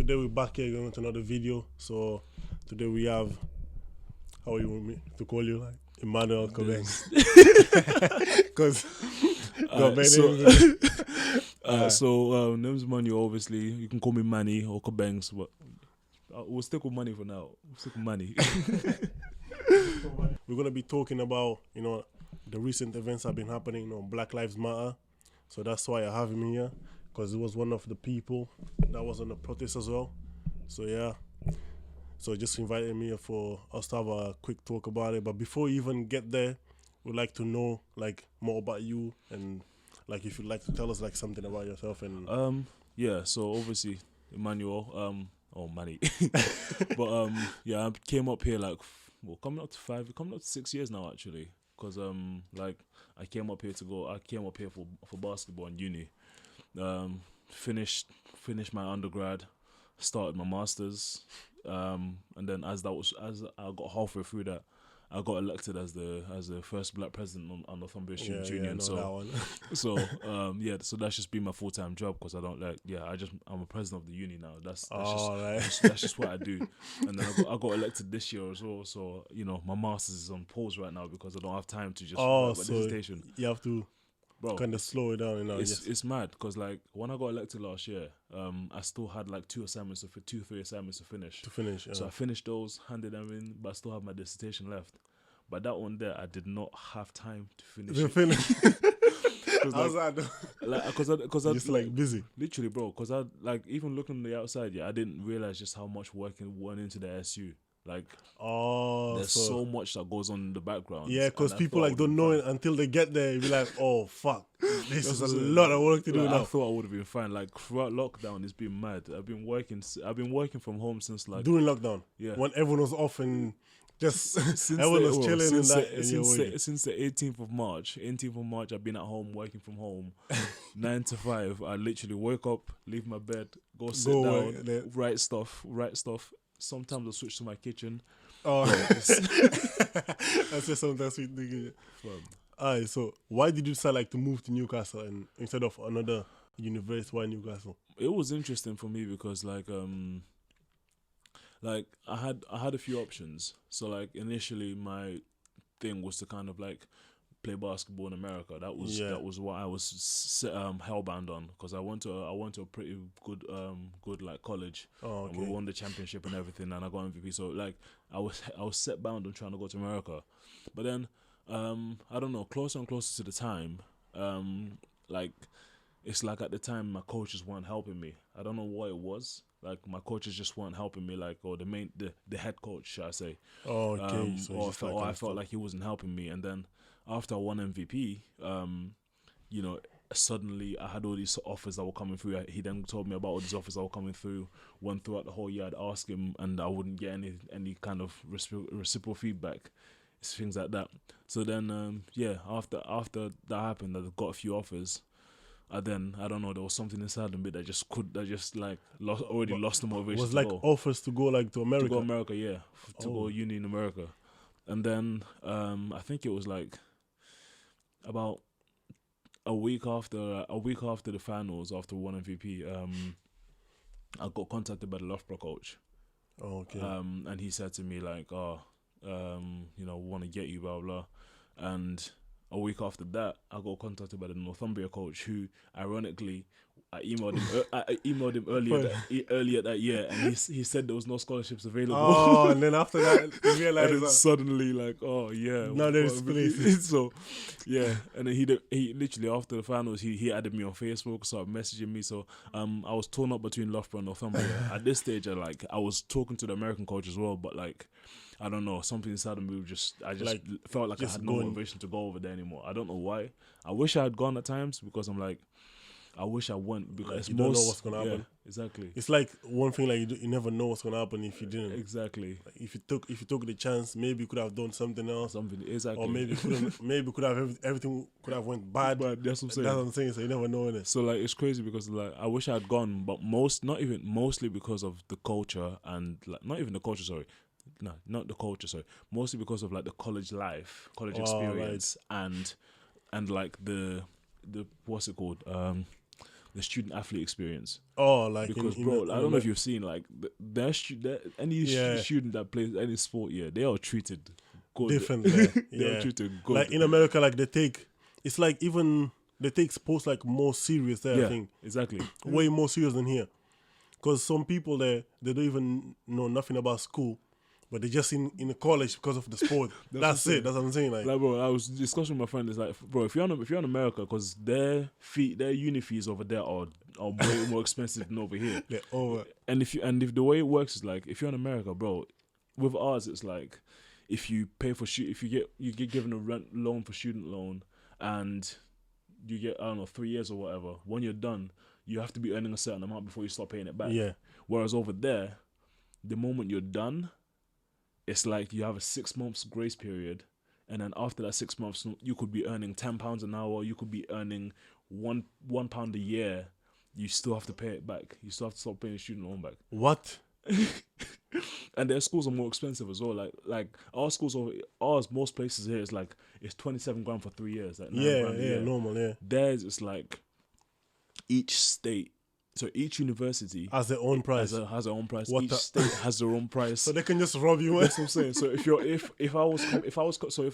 today we're back here going to another video. So today we have, how you want me to call you? Like Emmanuel Kobengs. Because name's Manuel, obviously. You can call me Manny or Kobengs, but we'll stick with Manny for now. We'll stick with Manny. We're going to be talking about, the recent events that have been happening, Black Lives Matter. So that's why I have him here, because he was one of the people that was on the protest as well. So yeah, so just invited me here for us to have a quick talk about it. But before we even get there, we'd like to know more about you, and if you'd like to tell us something about yourself. And so obviously Emmanuel, Manny. But I came up here coming up to 6 years now actually, because I came up here for basketball in uni. Finished my undergrad, started my masters, and then as I got halfway through that, I got elected as the first black president on Northumbria Student Union. So so that's just been my full-time job, because I'm a president of the uni now. That's just what I do. And then I got elected this year as well. So my masters is on pause right now because I don't have time to just write my dissertation. You have to kind of slow it down. It's mad because when I got elected last year, I still had 3 assignments to finish. Yeah. So I finished those, handed them in, but I still have my dissertation left. But that one there, I did not have time to finish. How's that? Because I just busy. Literally, bro. Because I even looking on the outside, I didn't realize just how much work went into the SU. There's so much that goes on in the background. Yeah, because people don't know it until they get there. You'll be like, oh fuck, this is a lot of work to do now. I thought I would have been fine. Throughout lockdown, it's been mad. I've been working from home since during lockdown. Yeah, when everyone was off and just everyone was chilling since the 18th of March. 18th of March, I've been at home working from home, 9 to 5. I literally wake up, leave my bed, go sit down, write stuff. Sometimes I'll switch to my kitchen. Oh, that's just something that's sweet. Alright, so why did you decide to move to Newcastle and instead of another university? Why Newcastle? It was interesting for me because I had a few options. So initially my thing was to kind of play basketball in America. That was what I was hellbound on, because I went to a pretty good college. Oh, okay. And we won the championship and everything, and I got MVP. So I was set bound on trying to go to America. But then I don't know, closer and closer to the time, it's at the time my coaches weren't helping me. I don't know what it was. My coaches just weren't helping me, or the head coach, should I say? Oh, okay. I felt like he wasn't helping me, and then after I won MVP, suddenly I had all these offers that were coming through. He then told me about all these offers that were coming through. Went throughout the whole year, I'd ask him, and I wouldn't get any kind of reciprocal feedback. It's things like that. So then, after that happened, I got a few offers. And then I don't know, there was something inside of me that lost the motivation. Was offers to go to America. To go America, yeah, to go uni in America. And then I think it was about a week after the finals, after we won MVP, I got contacted by the Loughborough coach. Oh, okay. And he said to me we want to get you, blah blah. And a week after that, I got contacted by the Northumbria coach, who ironically I emailed him earlier that year, and he said there was no scholarships available. Oh, and then after that, you realized and then suddenly now there's places. So and then he literally after the finals he added me on Facebook, started messaging me. So I was torn up between Loughborough and Northumbria. At this stage, I was talking to the American coach as well, but I don't know, something inside of me I just felt like I had no motivation to go over there anymore. I don't know why. I wish I had gone at times, because I'm I wish I went, because you don't know what's gonna happen. Exactly. It's one thing you never know what's gonna happen if you didn't. Exactly. If you took the chance, maybe you could have done something else. Exactly. Or maybe could have everything could have went bad. That's what I'm saying. That's what I'm saying. So you never know it. So it's crazy because I wish I had gone, but mostly because of the culture and not even the culture. Sorry. No, not the culture. Sorry. Mostly because of the college life, college experience, right. and the what's it called? the student athlete experience. Oh, like Because in bro, in I don't know if you've seen like any student that plays any sport, they are treated good. different there. They are Yeah, treated good. like in America, like it's like even they take sports like more serious there. I yeah, think exactly. way more serious than here. Because some people there, they don't even know nothing about school, but they just in the college because of the sport. That's it. That's what I'm saying. Like Bro, I was discussing with my friend. It's like, bro, if you're in America, because their uni fees over there are way more expensive than over here. they're over. And if the way it works is like, if you're in America, bro, with ours, it's like, if you pay for if you get given a rent loan for student loan, and you get, I don't know, 3 years or whatever. When you're done, you have to be earning a certain amount before you start paying it back. Yeah. Whereas over there, the moment you're done, it's like you have a 6 months grace period, and then after that 6 months, you could be earning £10 an hour. You could be earning £1 a year. You still have to pay it back. You still have to start paying the student loan back. What? And their schools are more expensive as well. Like our schools, most places here, it's 27 grand for 3 years. Like £9 a year. Normal. Yeah, Theirs is like each state. So each university has their own price. has their own price. What Each the- state has their own price. So they can just rob you. That's what I'm saying. So if I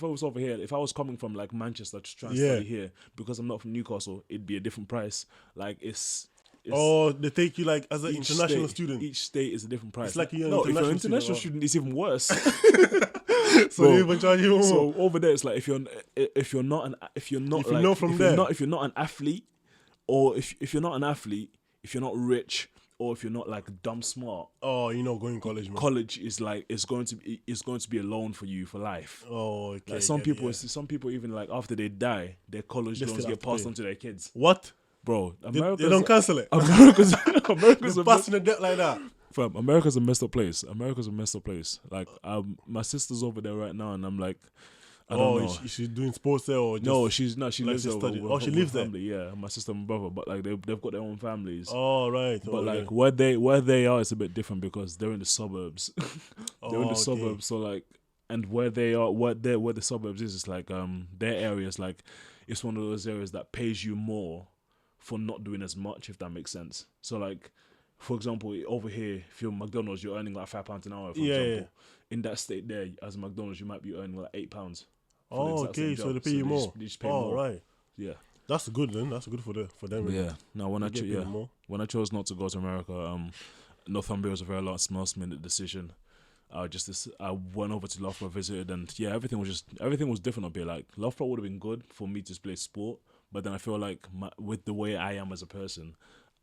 was over here, if I was coming from like Manchester to try and study here, because I'm not from Newcastle, it'd be a different price. Like it's Oh, they take you like as an each international state- student. Each state is a different price. It's like you're an if you're an international international student, student, it's even worse. So they even charge you more. So over there, it's like if you're not an athlete, or if you're not an athlete, if you're not rich, or if you're not like dumb smart, Oh, going college, man. college is like it's going to be a loan for you for life. Oh, okay. Like some people even like after they die, their college They loans still have get to passed pay. on to their kids. What? Bro, They don't cancel it. America's They're passing the debt like that. Fam, America's a messed up place. Like, my sister's over there right now, and I'm like, I don't know. She's doing sports there or just... No, she's not. She like lives she there. studied. With She lives there. family, yeah, my sister and brother. But like they've got their own families. Oh, right. But like where they are, it's a bit different because they're in the suburbs. They're in the suburbs, so like, and where they are, where the suburbs is, it's like their areas like, it's one of those areas that pays you more for not doing as much, if that makes sense. So like, for example, over here, if you're McDonald's, you're earning like £5 an hour. For example, in that state there, as a McDonald's, you might be earning like £8. Oh, okay. So they pay you more. They just pay more. Right. Yeah. That's good then. That's good for them. Yeah. Now when I more. when I chose not to go to America, Northumbria was a very last minute decision. I went over to Loughborough, visited, and yeah, everything was different up here. Like Loughborough would have been good for me to play sport, but then I feel like with the way I am as a person,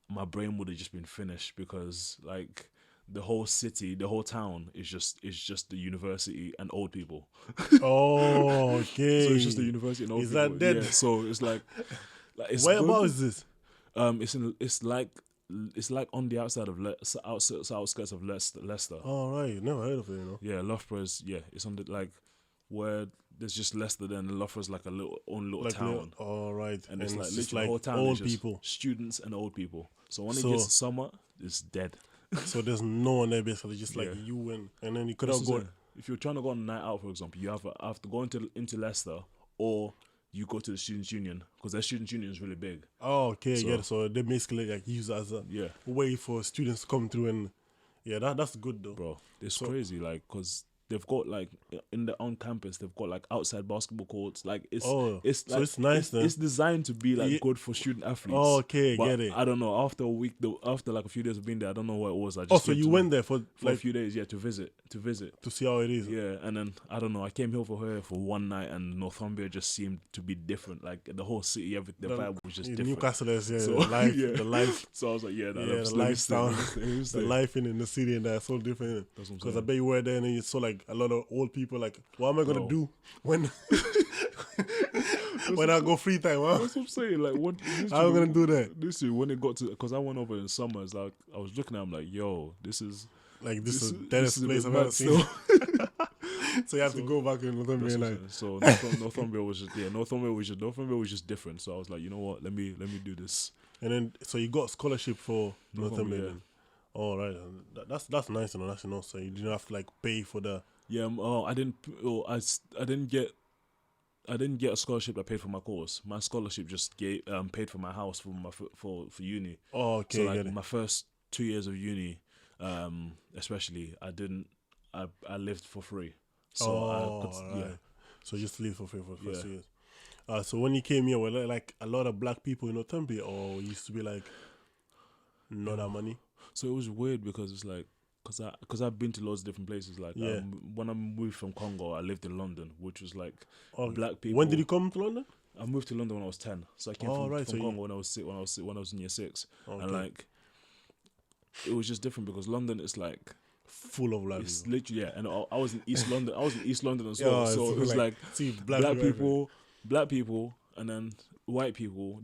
my brain would have just been finished because like the whole city, the whole town is just the university and old people. Oh, okay. So it's just the university and old Is people. that dead? Yeah, so it's like it's Where good. about is this? It's like on the outside of outskirts of Leicester. Oh, right. Never heard of it, Yeah, Loughborough's, it's on the like where there's just Leicester, then Loughborough's like a own little town. Oh, right. And it's like just literally the whole town old is just people. students and old people. So when it gets to summer, it's dead. So there's no one there basically, just like you and then you could have gone. If you're trying to go on a night out, for example, you have to go into Leicester, or you go to the Students' Union because their Students' Union is really big. Oh, okay, so they basically like use it as a way for students to come through, and that's good though, bro. It's crazy, like, because they've got like on campus they've got like outside basketball courts. Like it's nice. It's designed to be like good for student athletes. Oh, okay, but get it. I don't know. After a week, after like a few days of being there, I don't know what it was. I just so you went there for a few days, to visit to see how it is. Yeah, and then I don't know. I came here for one night, and Northumbria just seemed to be different. Like the whole city, the vibe was just different. Newcastle is So, the life. So I was like, the lifestyle, the life in the city, and that's so different. Because I bet you were there and you saw like a lot of old people. Like, what am I gonna do when I go free time? Huh? That's what I'm saying. Like, what? How am I gonna do that? This year, when it got to, because I went over in summer, it's like I was looking at him like, yo, this is the deadest place I've ever seen. So you have to go back in Northumbria. Like, so Northumbria was just different. So I was like, you know what? Let me do this. And then so you got scholarship for Northumbria. All right, that's nice and that's So you didn't have to like pay for the. Yeah. I didn't get didn't get a scholarship that paid for my course. My scholarship just paid for my house for uni. Oh, okay. So like my first 2 years of uni, especially, I lived for free. So right. So just live for free for the first 2 years. So when you came here, were there like a lot of black people in Northumbria, or used to be like not that many? So it was weird because it's like, because I've been to loads of different places. Like when I moved from Congo, I lived in London, which was like black people. When did you come to London? I moved to London when I was 10. So I came from Congo when I was in year 6. Okay. And like, it was just different because London is like full of black people. It's literally, and I was in East London. I was in East London as well. So it was like black people, and then white people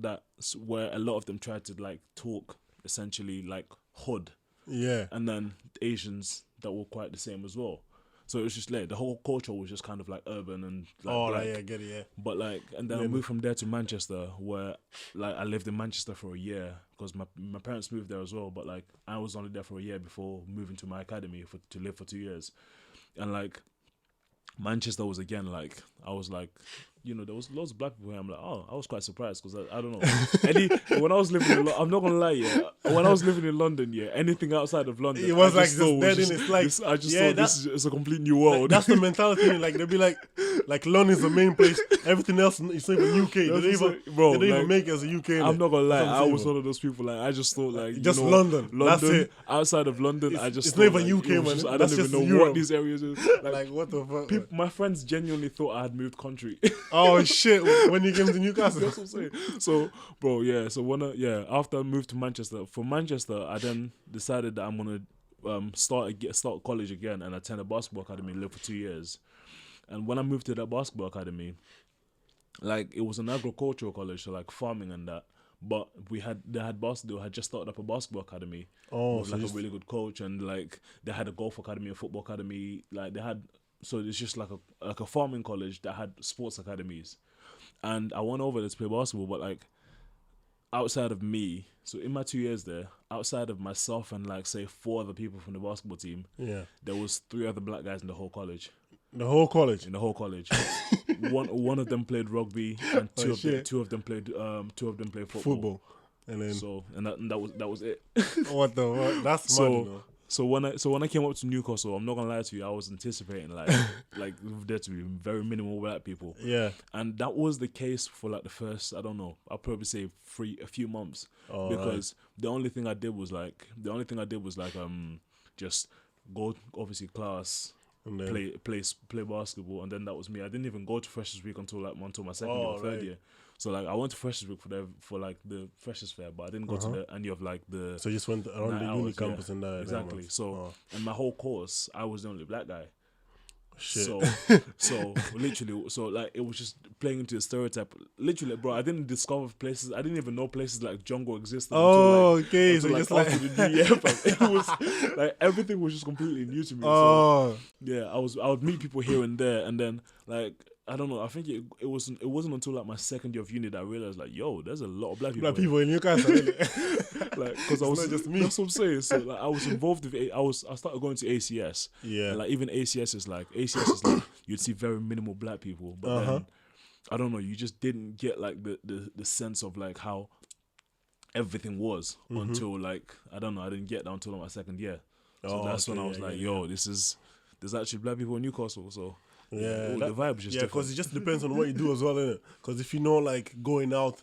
where a lot of them tried to like talk essentially like hood. Yeah. And then Asians that were quite the same as well. So it was just like the whole culture was just kind of like urban and like black. Like, I get it, yeah. But like, and then I moved from there to Manchester, where like I lived in Manchester for a year because my parents moved there as well. But like I was only there for a year before moving to my academy to live for 2 years, and like Manchester was again like I was like, you know, there was lots of black people here. I'm like, oh, I was quite surprised because I don't know. When I was living in I'm not gonna lie, when I was living in London, anything outside of London, it was like just dead in. It's like I just thought this is a complete new world. That's the mentality. Like they'll be like London's the main place. Everything else is even UK. They don't even make it as a UK. I'm not gonna lie, I was one of those people. Like I just thought like just London. That's it. Outside of London, it's not even UK, man. I don't even know what these areas is. Like what the fuck? My friends genuinely thought I had moved country. Oh shit! When you came to Newcastle, that's what I'm saying. So, bro, so after I moved to Manchester, I then decided that I'm gonna start college again and attend a basketball academy and live for 2 years. And when I moved to that basketball academy, like it was an agricultural college, so like farming and that. But they had just started up a basketball academy with like a really good coach, and like they had a golf academy, a football academy, like they had. So it's just like a farming college that had sports academies. And I went over there to play basketball, but like outside of me, so in my 2 years there, outside of myself and like say 4 other people from the basketball team, there was 3 other black guys in the whole college. The whole college? In the whole college. one of them played rugby, and two of them played football. And then that was it. What the fuck? That's mad, you know? So when I came up to Newcastle, I'm not gonna lie to you, I was anticipating like there to be very minimal black people. Yeah. And that was the case for like the first, I don't know, I'll probably say a few months. Because the only thing I did was like just go obviously class, and then play basketball, and then that was me. I didn't even go to Freshers Week until my second year or third year. So like I went to Freshers Week for like the Freshers Fair, but I didn't go to any of like the. So you just went around the uni campus and that. Exactly. So in my whole course, I was the only black guy. Shit. So literally, so like it was just playing into the stereotype. Literally, bro, I didn't discover places. I didn't even know places like jungle existed. Okay. So like, just like after the new year, it was like everything was just completely new to me. So, yeah, I would meet people here and there, and then like. I don't know. I think it wasn't until like my second year of uni that I realized like, yo, there's a lot of black people. Black people in Newcastle, really. Like, because I was not just me. That's what I'm saying. So like, I was involved with. I started going to ACS. Yeah. And, like even ACS is like you'd see very minimal black people, but then I don't know. You just didn't get like the sense of like how everything was until like I don't know. I didn't get that until my second year. So that's when I was like, yo, there's actually black people in Newcastle. So. Yeah, the vibe is just different. Because it just depends on what you do as well, innit? Because if you know, like going out,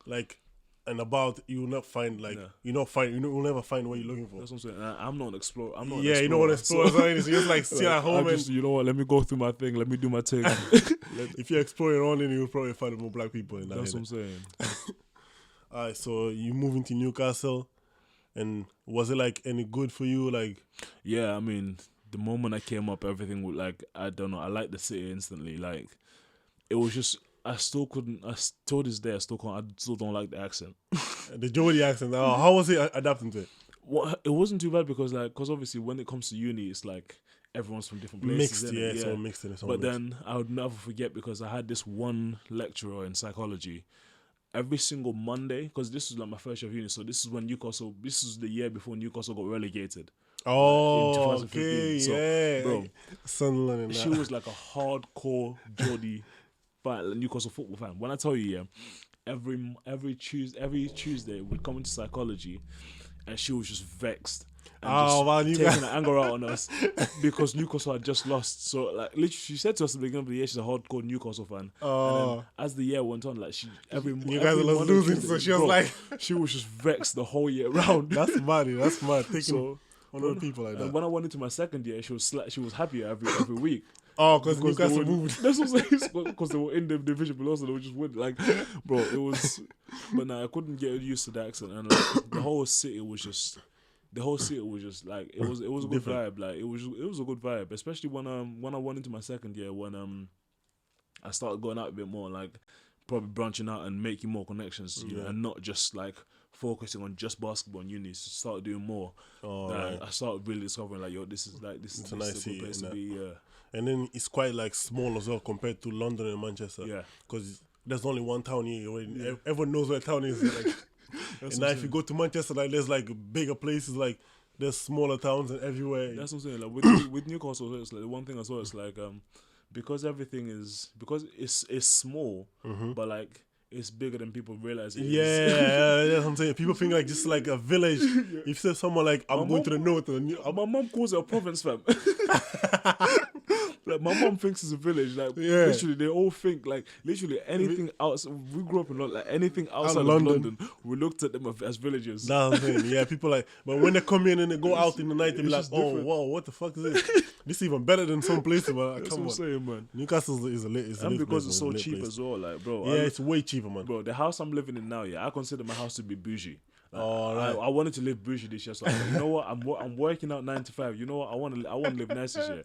like and about, you will not find like you'll never find what you're looking for. That's what I'm saying. I'm not an explorer. You don't want to explore as well. So you just like sit at home and you know what? Let me go through my thing. Let me do my thing. If you're exploring around, then you'll probably find more black people in that. That's what I'm saying. Alright, so you move into Newcastle, and was it like any good for you? Like, yeah, I mean. The moment I came up, everything would like, I don't know, I liked the city instantly. Like, it was just, I still this day, I still don't like the accent. The Geordie accent, how was it adapting to it? Well, it wasn't too bad because obviously when it comes to uni, it's like, everyone's from different places. Mixed, it's all mixed. Then I would never forget because I had this one lecturer in psychology. Every single Monday, because this was like my first year of uni, so this is the year before Newcastle got relegated. Oh, okay, so, yeah. Bro, Sunderland and she was like a hardcore Geordie But Newcastle football fan. When I tell you, yeah, every Tuesday we'd come into psychology, and she was just vexed and just taking the anger out on us because Newcastle had just lost. So like literally, she said to us at the beginning of the year, she's a hardcore Newcastle fan. And then as the year went on, like you guys were losing, Tuesday, so she was like, she was just vexed the whole year round. That's mad. That's mad. Taking one of the people like that. And when I went into my second year, she was happier every week. Oh, because Newcastle moved. That's what I'm saying. Because they were in the division below, so they were just win. Like, bro, it was. But nah, I couldn't get used to the accent, and like the whole city was just like it was a good vibe. Like it was a good vibe, especially when I went into my second year, when I started going out a bit more, like probably branching out and making more connections, you know, and not just like focusing on just basketball and uni. So started doing more. Right. I started really discovering like, yo, this is a good place to be. And then it's quite like small as well compared to London and Manchester. Yeah. Because there's only one town here. Everyone knows where town is. Like, and now if you go to Manchester, like there's like bigger places, like there's smaller towns and everywhere. That's what I'm saying. Like with Newcastle, it's like the one thing as well. It's like because it's small, but like it's bigger than people realize it is. Yeah, that's what I'm saying. People think like just like a village. If you say someone like I'm going to the north, my mom calls it a province, fam. Like my mom thinks it's a village. Like literally, they all think like literally anything outside. We grew up in London. Like anything outside of London, we looked at them as villages. That's what I'm saying. Yeah, people like, but when they come in and they go out in the night, they be like, oh, whoa, what the fuck is this? This is even better than some places, man. That's what I'm saying, man. Newcastle is a lit. And because it's so cheap as well, like, bro. Yeah, it's way cheaper, man. Bro, the house I'm living in now, I consider my house to be bougie. Like, right. I wanted to live bougie this year, so I was like, you know what? I'm working out 9 to 5. You know what? I want to live nice this year.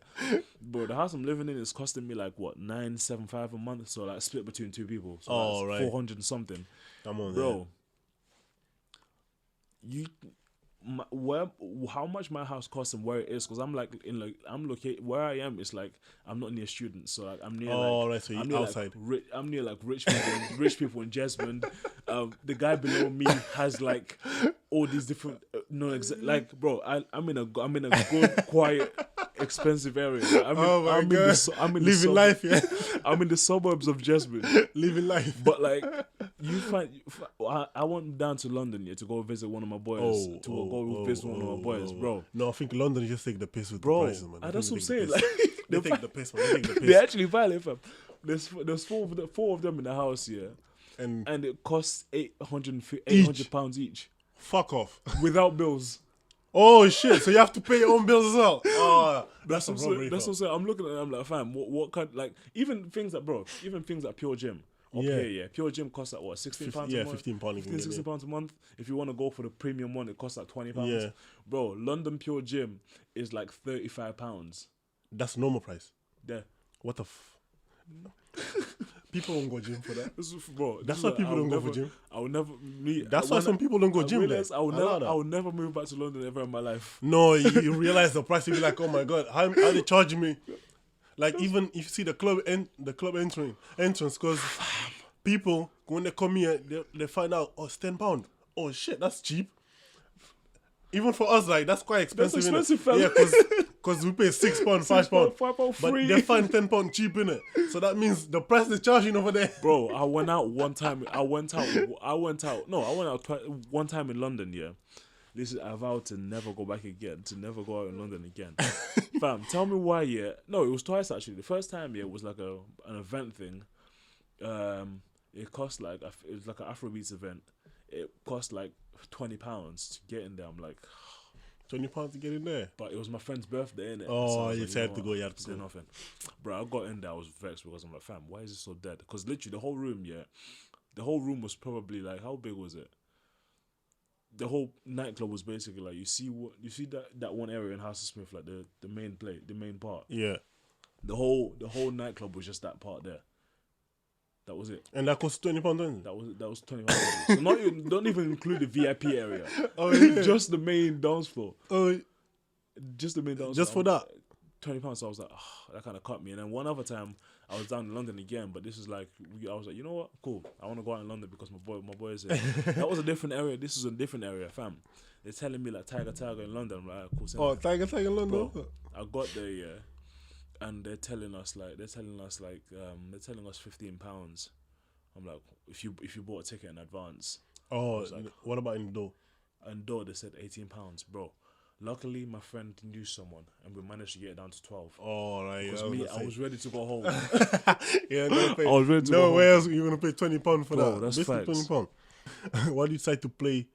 But the house I'm living in is costing me like what $975 a month, so like split between two people. So that's 400 and something. Come on, bro. How much my house costs and where it is? Because I'm located where I am. It's like I'm not near students, so like I'm near. So you're outside. I'm near like rich people in Jesmond. The guy below me has like all these different like bro. I'm in a good quiet expensive area. Like, I'm living life. Yeah, I'm in the suburbs of Jesmond, living life. But like I went down to London to go visit one of my boys. Visit one of my boys, bro. No, I think London just take the piss with the prices, man. That's what I'm saying. Like, they take the piss, man. They take the piss. They actually violate, fam. There's four of them in the house, yeah. And it costs £800 each. Fuck off. Without bills. Oh shit! So you have to pay your own bills as well. Oh, that's what I'm saying. I'm looking at it, I'm like, fam, what kind, like even things like Pure Gym. Okay, Pure Gym costs like what, £16 a month? Yeah, £15. £16 a month. If you want to go for the premium one, it costs like £20. Yeah. Bro, London Pure Gym is like £35. That's normal price. Yeah. What the people don't go gym for that. Bro, that's why people don't go for gym. I will never meet. That's why some people don't go gym. I will never move back to London ever in my life. No, you realize the price. You be like, oh my god, how they charging me? Like even if you see the club entrance, because people when they come here, they find out it's £10. Oh shit, that's cheap. Even for us, like that's quite expensive. That's expensive, fam. Yeah, because we pay £6, £5, £5 but free. they find £10 cheap in it. So that means the price they're charging over there. Bro, I went out one time. I went out one time in London. Yeah, listen, I vowed to never go back again. To never go out in London again. Fam, tell me why? Yeah, no, it was twice actually. The first time, it was like an event thing. It cost like it was like an Afrobeats event. It cost like £20 to get in there. I'm like, £20 to get in there. But it was my friend's birthday, innit? Oh, so you had to go. You had to go. Nothing, bro. I got in there. I was vexed because I'm like, fam, why is it so dead? Because literally the whole room was probably like, how big was it? The whole nightclub was basically like you see that one area in House of Smith, like the main part. Yeah. The whole nightclub was just that part there. That was it. And that cost £20. That was £20. So don't even include the VIP area. Oh yeah. Just the main dance floor. Oh. Just the main dance. Just floor. for that. £20. So I was like, that kind of cut me. And then one other time, I was down in London again, but this is like, I was like, you know what? Cool. I want to go out in London because my boy is here. That was a different area. This is a different area, fam. They're telling me like Tiger in London. I'm like, cool. Oh, Tiger in London. Bro, I got there, yeah. and they're telling us £15. I'm like, if you bought a ticket in advance. Oh, like, what about indoor? Indoor, they said £18, bro. Luckily, my friend knew someone, and we managed to get it down to 12. Oh, right. Because I was ready to go home. Yeah, no, I was ready to go home. where else you gonna pay £20 for Bro, that? that's Basically facts. £20. Why do you decide to play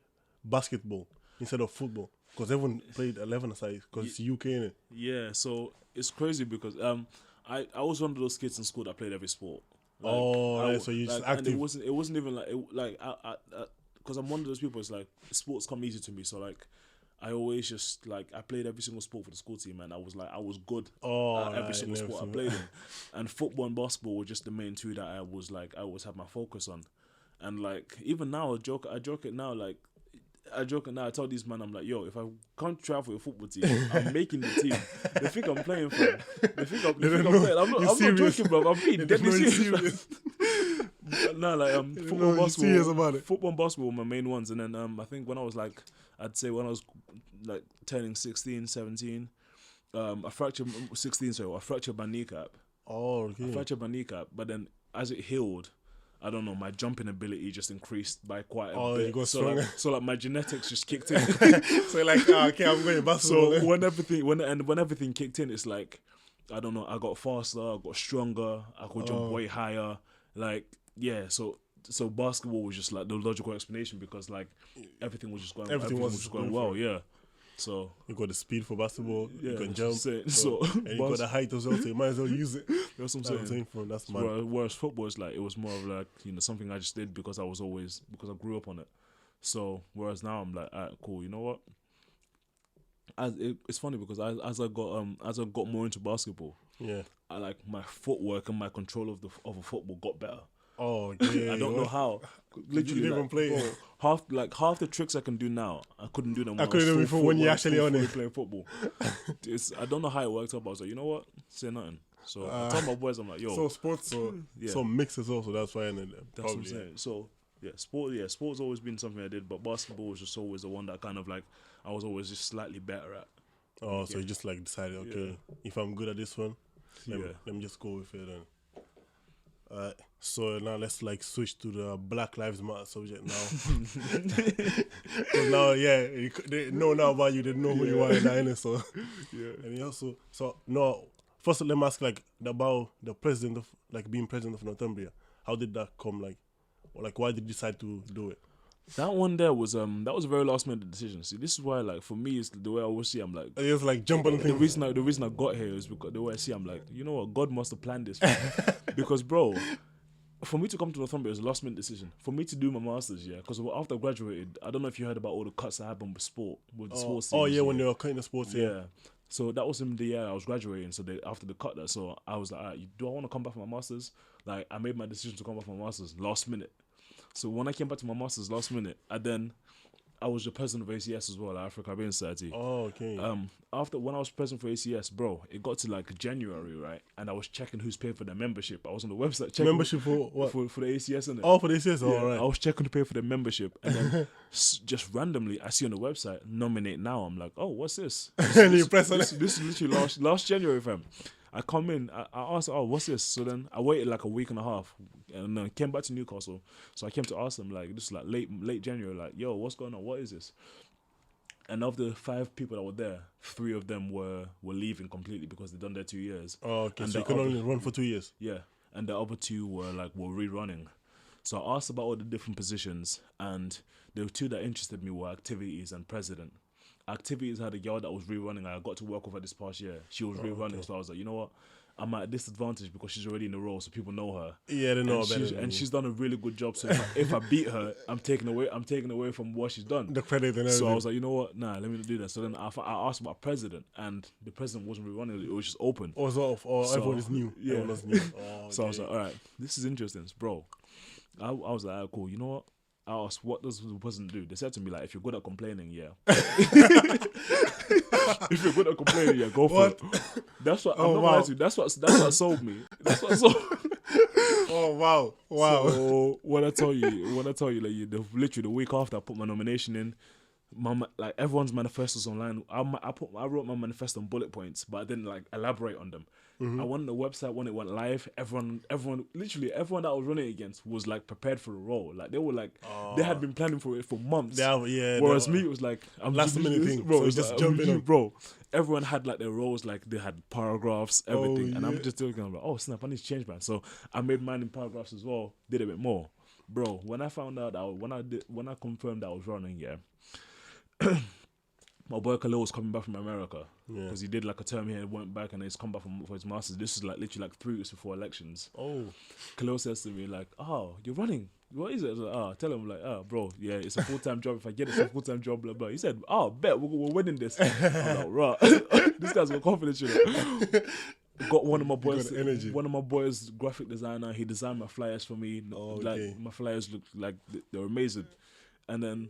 basketball instead of football? Because everyone played 11 aside because it's UK, innit? Yeah, so it's crazy because I was one of those kids in school that played every sport. So you just active. And it wasn't even because I'm one of those people. It's like sports come easy to me. So like I always just like I played every single sport for the school team, and I was good at every single sport I played in. And football and basketball were just the main two that I always had my focus on. And like even now, I joke it now. I tell these men, I'm like, yo, if I can't try for your football team, I'm making the team. They think I'm playing for them. They think I'm playing. I'm not joking, bro. I'm being deadly serious. Football, basketball, football and basketball were my main ones. And then I think when I was like turning 16, 17, I fractured my kneecap. Oh, okay. I fractured my kneecap, but then as it healed, I don't know, my jumping ability just increased by quite a bit. You got so stronger. like my genetics just kicked in. So like, okay, I'm going basketball. So when everything kicked in, it's like, I don't know, I got faster, I got stronger, I could jump way higher. Like, yeah, so basketball was just like the logical explanation because like everything was just going well, yeah. So you got the speed for basketball, yeah, you can jump, and you got the height as well, so you might as well use it. That's what I'm saying. That's mad. Whereas football is like, it was more of like, something I just did because I grew up on it. So whereas now I'm like, alright, cool. You know what? It's funny because as I got more into basketball, yeah, I like my footwork and my control of a football got better. Oh yeah, I don't know how. Literally, you didn't play. Bro, half the tricks I can do now, I couldn't do them. When you're actually on it playing football. I don't know how it worked out, but I was like, you know what? Say nothing. So I told my boys, I'm like, yo. So sports, so mix as well. So that's why. That's what I'm saying. So sport's always been something I did, but basketball was just always the one that kind of like I was always just slightly better at. Oh, so you just like decided, okay, if I'm good at this one, let me just go with it then. So now let's like switch to the Black Lives Matter subject now. Because now, they know now about you. They know who you are now, innit? So and also, first let me ask about the president of being president of Northumbria. How did that come? Why did you decide to do it? That one there was a very last minute decision. See, this is why for me it's the way I always see. I'm like, it's like jump on the thing. The reason I got here is because the way I see. I'm like, you know what? God must have planned this. Because bro, for me to come to Northumbria is a last minute decision. For me to do my masters, because after I graduated, I don't know if you heard about all the cuts that happened with the sports teams. Oh yeah, when they were cutting the sports. Yeah. So that was in the year I was graduating. So after the cut that, so I was like, all right, do I want to come back for my masters? Like I made my decision to come back for my masters last minute. So when I came back to my masters last minute, I was the president of ACS as well, African Caribbean Society. Oh, okay. When I was president for ACS, bro, it got to like January, right? And I was checking who's paying for their membership. I was on the website checking membership for what? For the ACS, innit? Oh, for the ACS. Yeah, all right. I was checking to pay for their membership, and then just randomly, I see on the website nominate now. I'm like, oh, what's this? And you press on it. This is literally last January, fam. I come in, I asked, oh, what's this? So then I waited like a week and a half, and then came back to Newcastle. So I came to ask them, like, this is like late January, like, yo, what's going on? What is this? And of the 5 people that were there, 3 of them were leaving completely because they'd done their 2 years. Oh, okay. And so you can only run for 2 years. Yeah, and the other 2 were rerunning. So I asked about all the different positions, and the 2 that interested me were activities and president. Activities had a girl that was rerunning. I got to work with her this past year. She was rerunning, okay. So I was like, you know what? I'm at a disadvantage because she's already in the role, so people know her. Yeah, they know her better. And she's done a really good job. So if I beat her, I'm taking away from what she's done. The credit and everything. So I was like, you know what? Nah, let me not do that. So then I asked about president, and the president wasn't rerunning. It was just open. Everyone is new. Yeah. Everyone is new. Oh, okay. So I was like, all right, this is interesting, bro. I was like, right, cool. You know what? I asked, what does the president do? They said to me, like, if you're good at complaining, yeah. If you're good at complaining, yeah, go for it. That's what I'm not lying to you. That's what sold me. That's what sold me. Oh wow. So when I tell you, like, literally the week after I put my nomination in, like everyone's manifestos online. I wrote my manifesto on bullet points, but I didn't like elaborate on them. I went on the website when it went live. Literally everyone that I was running against was like prepared for the role. Like they were like, they had been planning for it for months. Whereas me, it was like, I'm last just minute thing. bro. So It's just like, jumping on. bro. Everyone had like their roles, like they had paragraphs, everything, and I'm yeah. just thinking, like, oh snap, I need to change man. So I made mine in paragraphs as well. Did a bit more, bro. When I found out that when I confirmed that I was running, my boy Khalil was coming back from America because he did like a term here, went back, and he's come back for his masters. This is like literally like 3 weeks before elections. Khalil says to me like, "Oh, you're running. What is it?" I was like, tell him like, bro, yeah, it's a full-time job. If I get it, it's a full-time job, blah blah. He said, "Oh, bet we're winning this." I'm like, right. This guy's got confidence, you know. Got one of my boys, graphic designer. He designed my flyers for me. Like my flyers looked like they were amazing, and then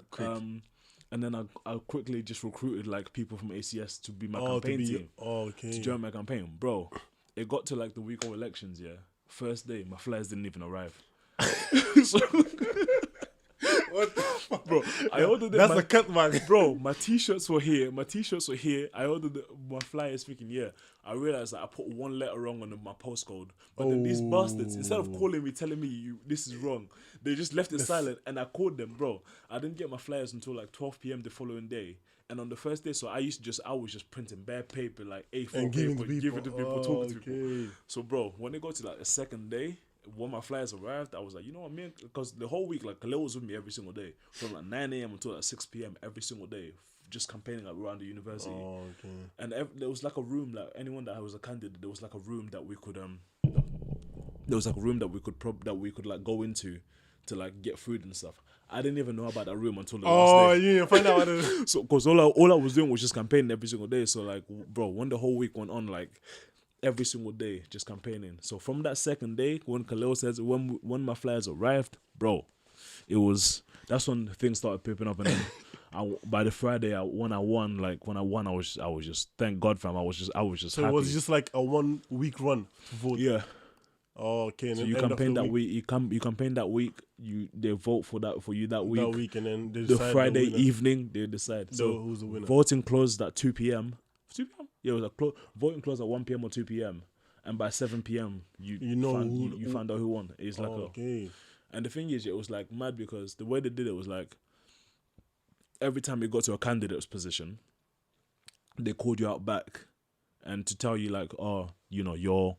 I quickly just recruited like people from ACS to be my campaign team. To join my campaign, bro. It got to like the week of elections. First day, my flyers didn't even arrive. So, What the fuck? bro, I ordered it. That's a cut, man. Bro, my t-shirts were here. I ordered my flyers freaking I realized that I put one letter wrong on my postcode. But then these bastards, instead of calling me, telling me this is wrong, they just left it silent, and I called them, bro. I didn't get my flyers until like 12 p.m. the following day. And on the first day, so I was just printing bare paper, like A4 And paper, giving giving to people, talking to people. Okay. So, bro, when it got to like the second day, when my flyers arrived, I was like, you know what, man? Because the whole week, like, Khalil was with me every single day. From like 9 a.m. until like 6 p.m. every single day, just campaigning like, around the university. And there was like a room, like, anyone that was a candidate, there was like a room that we could, like, go into to, like, get food and stuff. I didn't even know about that room until the last day. You didn't find out what it is. So, because all I was doing was just campaigning every single day. So, like, bro, when the whole week went on, like, every single day, just campaigning. So from that second day, when Khalil says when my flyers arrived, bro, that's when things started pipping up. And then by the Friday, when I won, I was just thank God, fam. I was just So happy. it was just like a 1 week run to vote. Yeah. Okay. And So then you end of campaign the that week. week. You campaign that week. They vote for you that week. That week, and then they The decide Friday the winner. evening, they decide. So who's the winner? voting closed at 2 p.m. 2 p.m. Yeah, it was voting closed at 1 p.m. or 2 p.m. And by 7 p.m. you found out who won. It's like and the thing is, it was like mad because the way they did it was like every time you got to a candidate's position, they called you out back and to tell you like, oh, you know, you're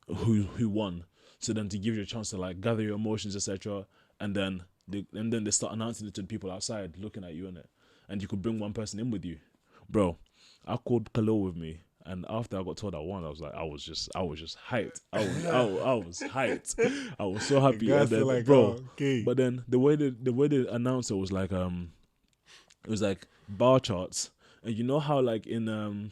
who won. So then to give you a chance to like gather your emotions, etc. And then they start announcing it to the people outside looking at you in it. And you could bring one person in with you. Bro, I called Khalil with me, and after I got told I won, I was just hyped. I was hyped. I was so happy. And then, like, bro, okay. but then the way they announced it was like it was like bar charts, and you know how like in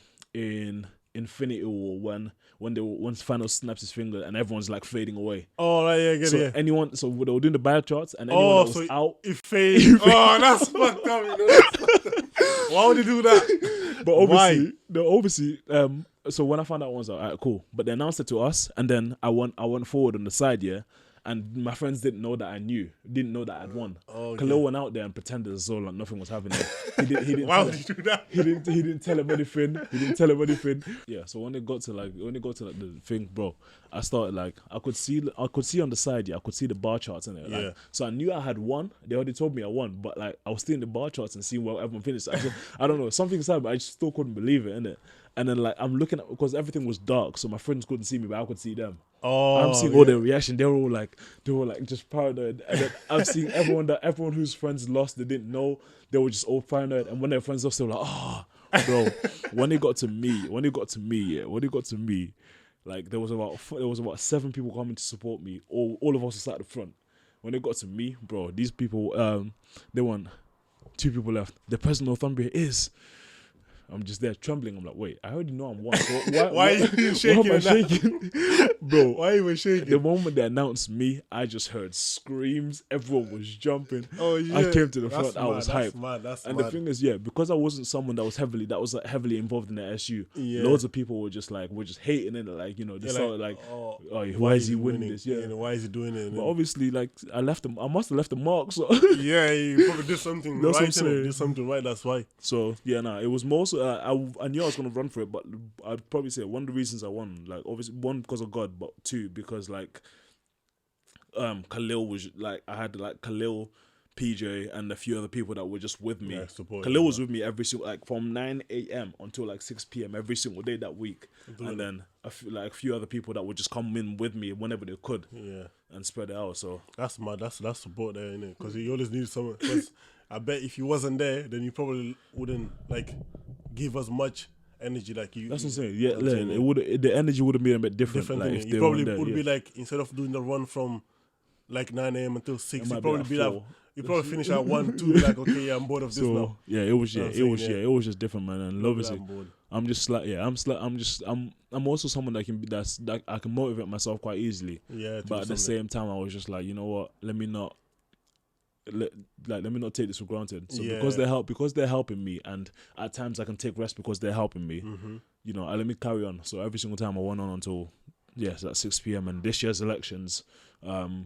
Infinity War when Thanos snaps his finger and everyone's like fading away. Oh, right, yeah, good, So yeah. so they were doing the bar charts, and anyone that was out, it fades. Oh, that's fucked up. You know, that's fucked up. Why would they do that? But obviously, so when I found out, I was like, alright, cool. But they announced it to us, and then I went forward on the side, and my friends didn't know that I'd won. Okay. Khalil went out there and pretended as though like nothing was happening. He didn't. Why would you do that? He didn't tell him anything. Yeah. So when it got to the thing, bro, I started like I could see on the side. I could see the bar charts in it. Like, Yeah. So I knew I had won. They already told me I won, but like I was still in the bar charts and seeing where everyone finished. I don't know, something inside, but I just still couldn't believe it, innit? And then like I'm looking at, because everything was dark, so my friends couldn't see me, but I could see them. Oh, I'm seeing all their reaction. They were all like just paranoid. And then I'm seeing everyone whose friends lost, they didn't know. They were just all paranoid. And when their friends lost, they were like, oh, bro. when it got to me, like there was about 7 people coming to support me. All of us were sat at the front. When it got to me, bro, these people, they want 2 people left. The president of Northumbria is. I'm just there trembling. I'm like, wait, I already know I'm one. So Why are you shaking? Why am I shaking? Bro, Why are you shaking? the moment they announced me, I just heard screams. Everyone was jumping. Oh yeah. I came to the That's front. I was hyped. That's And mad. the thing is, yeah, because I wasn't someone that was heavily involved in the SU. Yeah. Loads of people were just hating it. Like, you know, they started oh, why is he winning this? Yeah. Why is he doing it? But obviously, like, I must have left a mark. So yeah, you probably did something That's what I'm right. saying. Did something right. That's why. So yeah, it was more so, I knew I was gonna run for it, but I'd probably say one of the reasons I won, like, obviously one because of God, but two because like Khalil was like, I had like Khalil, PJ, and a few other people that were just with me. Yeah, support, Khalil was with me every single, like, from 9 a.m. until like 6 p.m. every single day that week, and then a few other people that would just come in with me whenever they could, and spread it out. So that's mad. That's support there, innit? Because you always need someone. Because I bet if you wasn't there, then you probably wouldn't like give us much energy like you. That's what I'm saying. Yeah, it would, the energy would have been a bit different. Like, if you probably would be like, instead of doing the run from like 9 a.m. until 6, you'd probably be like, you probably finish at 1, 2, like, okay, yeah, I'm bored of this now. Yeah, it was just different, man. And obviously, I'm just like, I'm also someone that I can motivate myself quite easily. Yeah, but at the same time, I was just like, you know what? Let me not take this for granted. So because they're helping me, and at times I can take rest because they're helping me. You know, let me carry on. So every single time I went on until it's at 6 p.m. And this year's elections,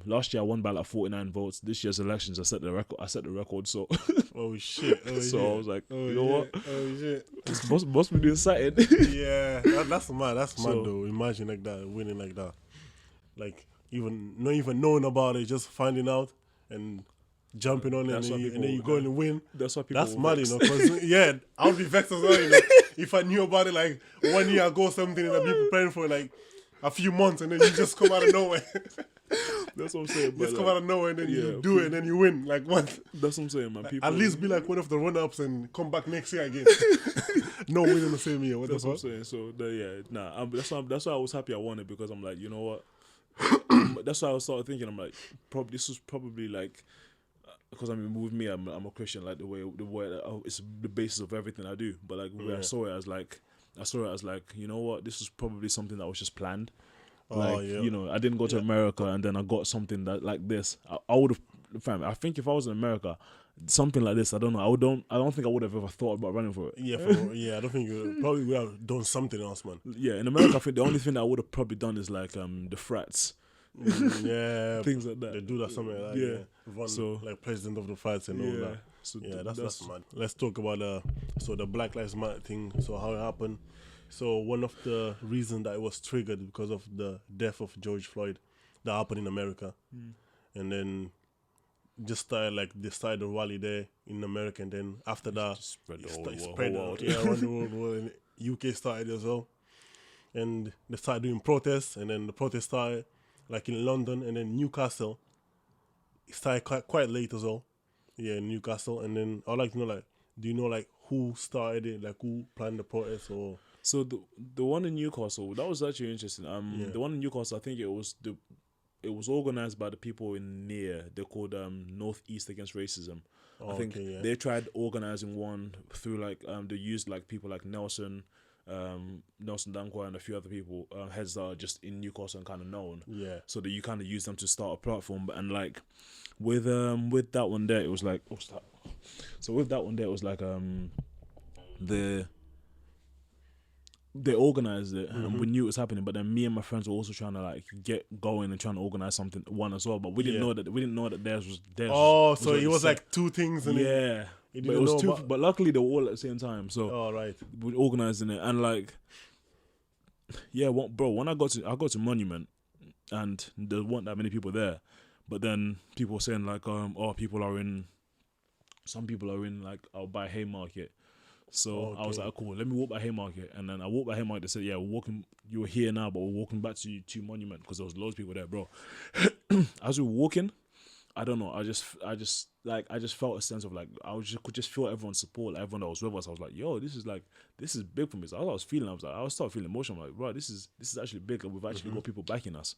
last year I won by like 49 votes. This year's elections, I set the record. So oh shit! I was like, you know what? Oh shit! This must be doing something. Yeah, that's mad. That's mad though. Imagine like that, winning like that, like not even knowing about it, just finding out and jumping on it, and then you go and win. That's why people. That's mad, you know. Cause I'll be vexed as well. You know, if I knew about it like 1 year ago, something, and I've been preparing for like a few months, and then you just come out of nowhere. That's what I'm saying. Just come out of nowhere, and then you do it, and then you win. Like what? That's what I'm saying, man. People, at least be like one of the run-ups and come back next year again. No win in the same year. That's what I'm saying. So that's why I was happy I won it, because I'm like, you know what? That's why I started thinking. I'm like, this was probably like, because I mean, with me, I'm a Christian. Like the way it's the basis of everything I do. But like, I saw it as like, you know what? This was probably something that was just planned. Like, you know, I didn't go to America and then I got something that like this. I would have, fam, I think if I was in America, something like this, I don't know. I don't think I would have ever thought about running for it. Yeah, I don't think you probably would have done something else, man. Yeah, in America, I think the only thing that I would have probably done is like the frats. Yeah, things like that. They do that something like that. Yeah. Run, like president of the frats and all that. So that's mad. Let's talk about the Black Lives Matter thing. So how it happened. So one of the reasons that it was triggered because of the death of George Floyd that happened in America, and then just they started a rally there in America, and then after that just spread the whole world. Around the world. And UK started as well, and they started doing protests, and then the protests started like in London, and then Newcastle. It started quite late as well. Yeah, in Newcastle, and then I'd like to know, like, do you know like who started it, like who planned the protest or? So the one in Newcastle, that was actually interesting. The one in Newcastle, I think it was organized by the people in NEAR. They're called Northeast Against Racism. I think they tried organizing one through like they used like people like Nelson Dankwa and a few other people, heads that are just in Newcastle and kind of known. Yeah. So that you kind of use them to start a platform, and like with that one there, it was like, what's that? So with that one there, it was like they organized it, and we knew it was happening. But then me and my friends were also trying to like get going and trying to organize one as well. But we didn't know that theirs was theirs. Oh, so it was like two things, and but it was two. But luckily they were all at the same time. So we were organizing it, and like, when I got to Monument, and there weren't that many people there. But then people were saying like, some people are in like out by Haymarket. So I was like, cool, let me walk by Haymarket. And then I walked by Haymarket. They said, yeah, you're here now, but we're walking back to Monument, because there was loads of people there, bro. As we were walking, I don't know, I just felt a sense of like, could just feel everyone's support, like everyone that was with us. I was like, yo, this is big for me. So I started feeling emotional. I'm like, bro, this is actually big. Like, we've actually got people backing us.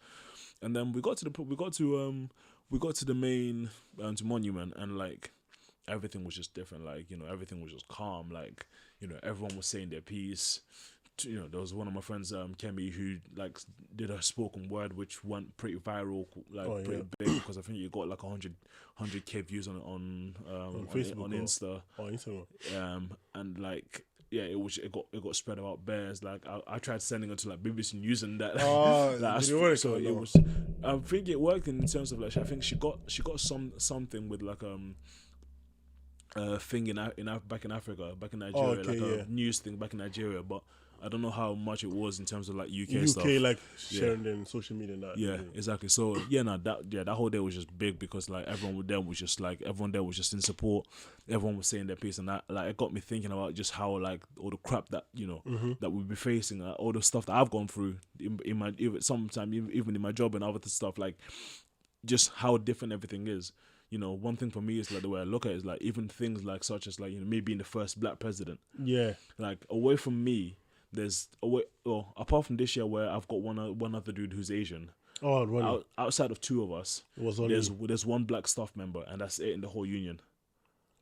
And then we got to the main to Monument, and like, everything was just different. Like, you know, everything was just calm. Like, you know, everyone was saying their piece. You know, there was one of my friends, Kemi, who like did a spoken word which went pretty viral, like pretty big, because I think you got like 100K views on Facebook on Insta. or Instagram. And like, yeah, it got spread about bears. Like I tried sending it to like BBC News and that. Like, Did it work? so or it no? was. I think it worked in terms of like, I think she got something with like thing back in Africa, back in Nigeria, okay, like a news thing back in Nigeria, but I don't know how much it was in terms of like UK UK stuff. like sharing in social media and that. Yeah, exactly. So that whole day was just big because like everyone there was just in support. Everyone was saying their piece, and that like it got me thinking about just how like all the crap that that we'll be facing, all the stuff that I've gone through in my even in my job and other stuff, like just how different everything is. You know, one thing for me is like the way I look at it is like even things like such as like, you know, me being the first black president. Yeah. Like away from me, apart from this year where I've got one other dude who's Asian. Oh, really? Outside of two of us, there's one black staff member, and that's it in the whole union.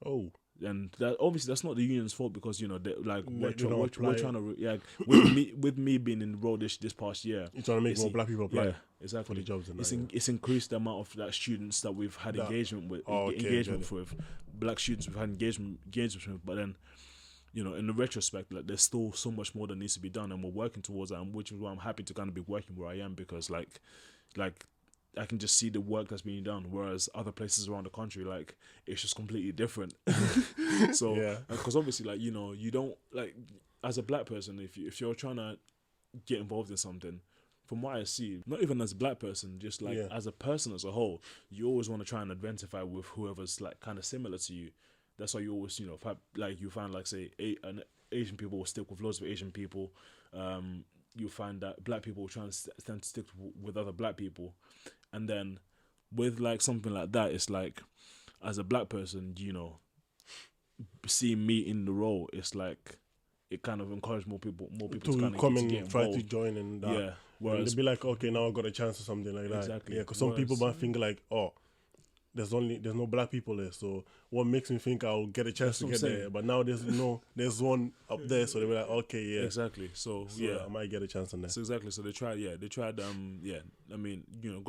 Oh. And that obviously that's not the union's fault because, you know, we're trying to with me being in the role this past year. You're trying to make more black people apply. Yeah, exactly. For the jobs and it's increased the amount of like students that we've had engagement with. Black students we've had engagement with, but then, you know, in the retrospect, like there's still so much more that needs to be done, and we're working towards that, which is why I'm happy to kind of be working where I am, because like I can just see the work that's being done, whereas other places around the country, like it's just completely different. So, because obviously, like, you know, you don't like as a black person, if you're trying to get involved in something, from what I see, not even as a black person, just like as a person as a whole, you always want to try and identify with whoever's like kind of similar to you. That's why you always, you know, like you find like say Asian people will stick with loads of Asian people. You find that black people will tend to stick with other black people, and then with like something like that, it's like as a black person, you know, seeing me in the role, it's like it kind of encouraged more people to kind of come get and involved. try to join and that. Yeah, whereas they'll be like, okay, now I got a chance or something like that. Exactly. Yeah, because some people might think like, oh, there's no black people there, so what makes me think I'll get a chance to get there? But now there's one up there, so they were like, okay, yeah, exactly. So I might get a chance on that. So exactly. So they tried. I mean, you know,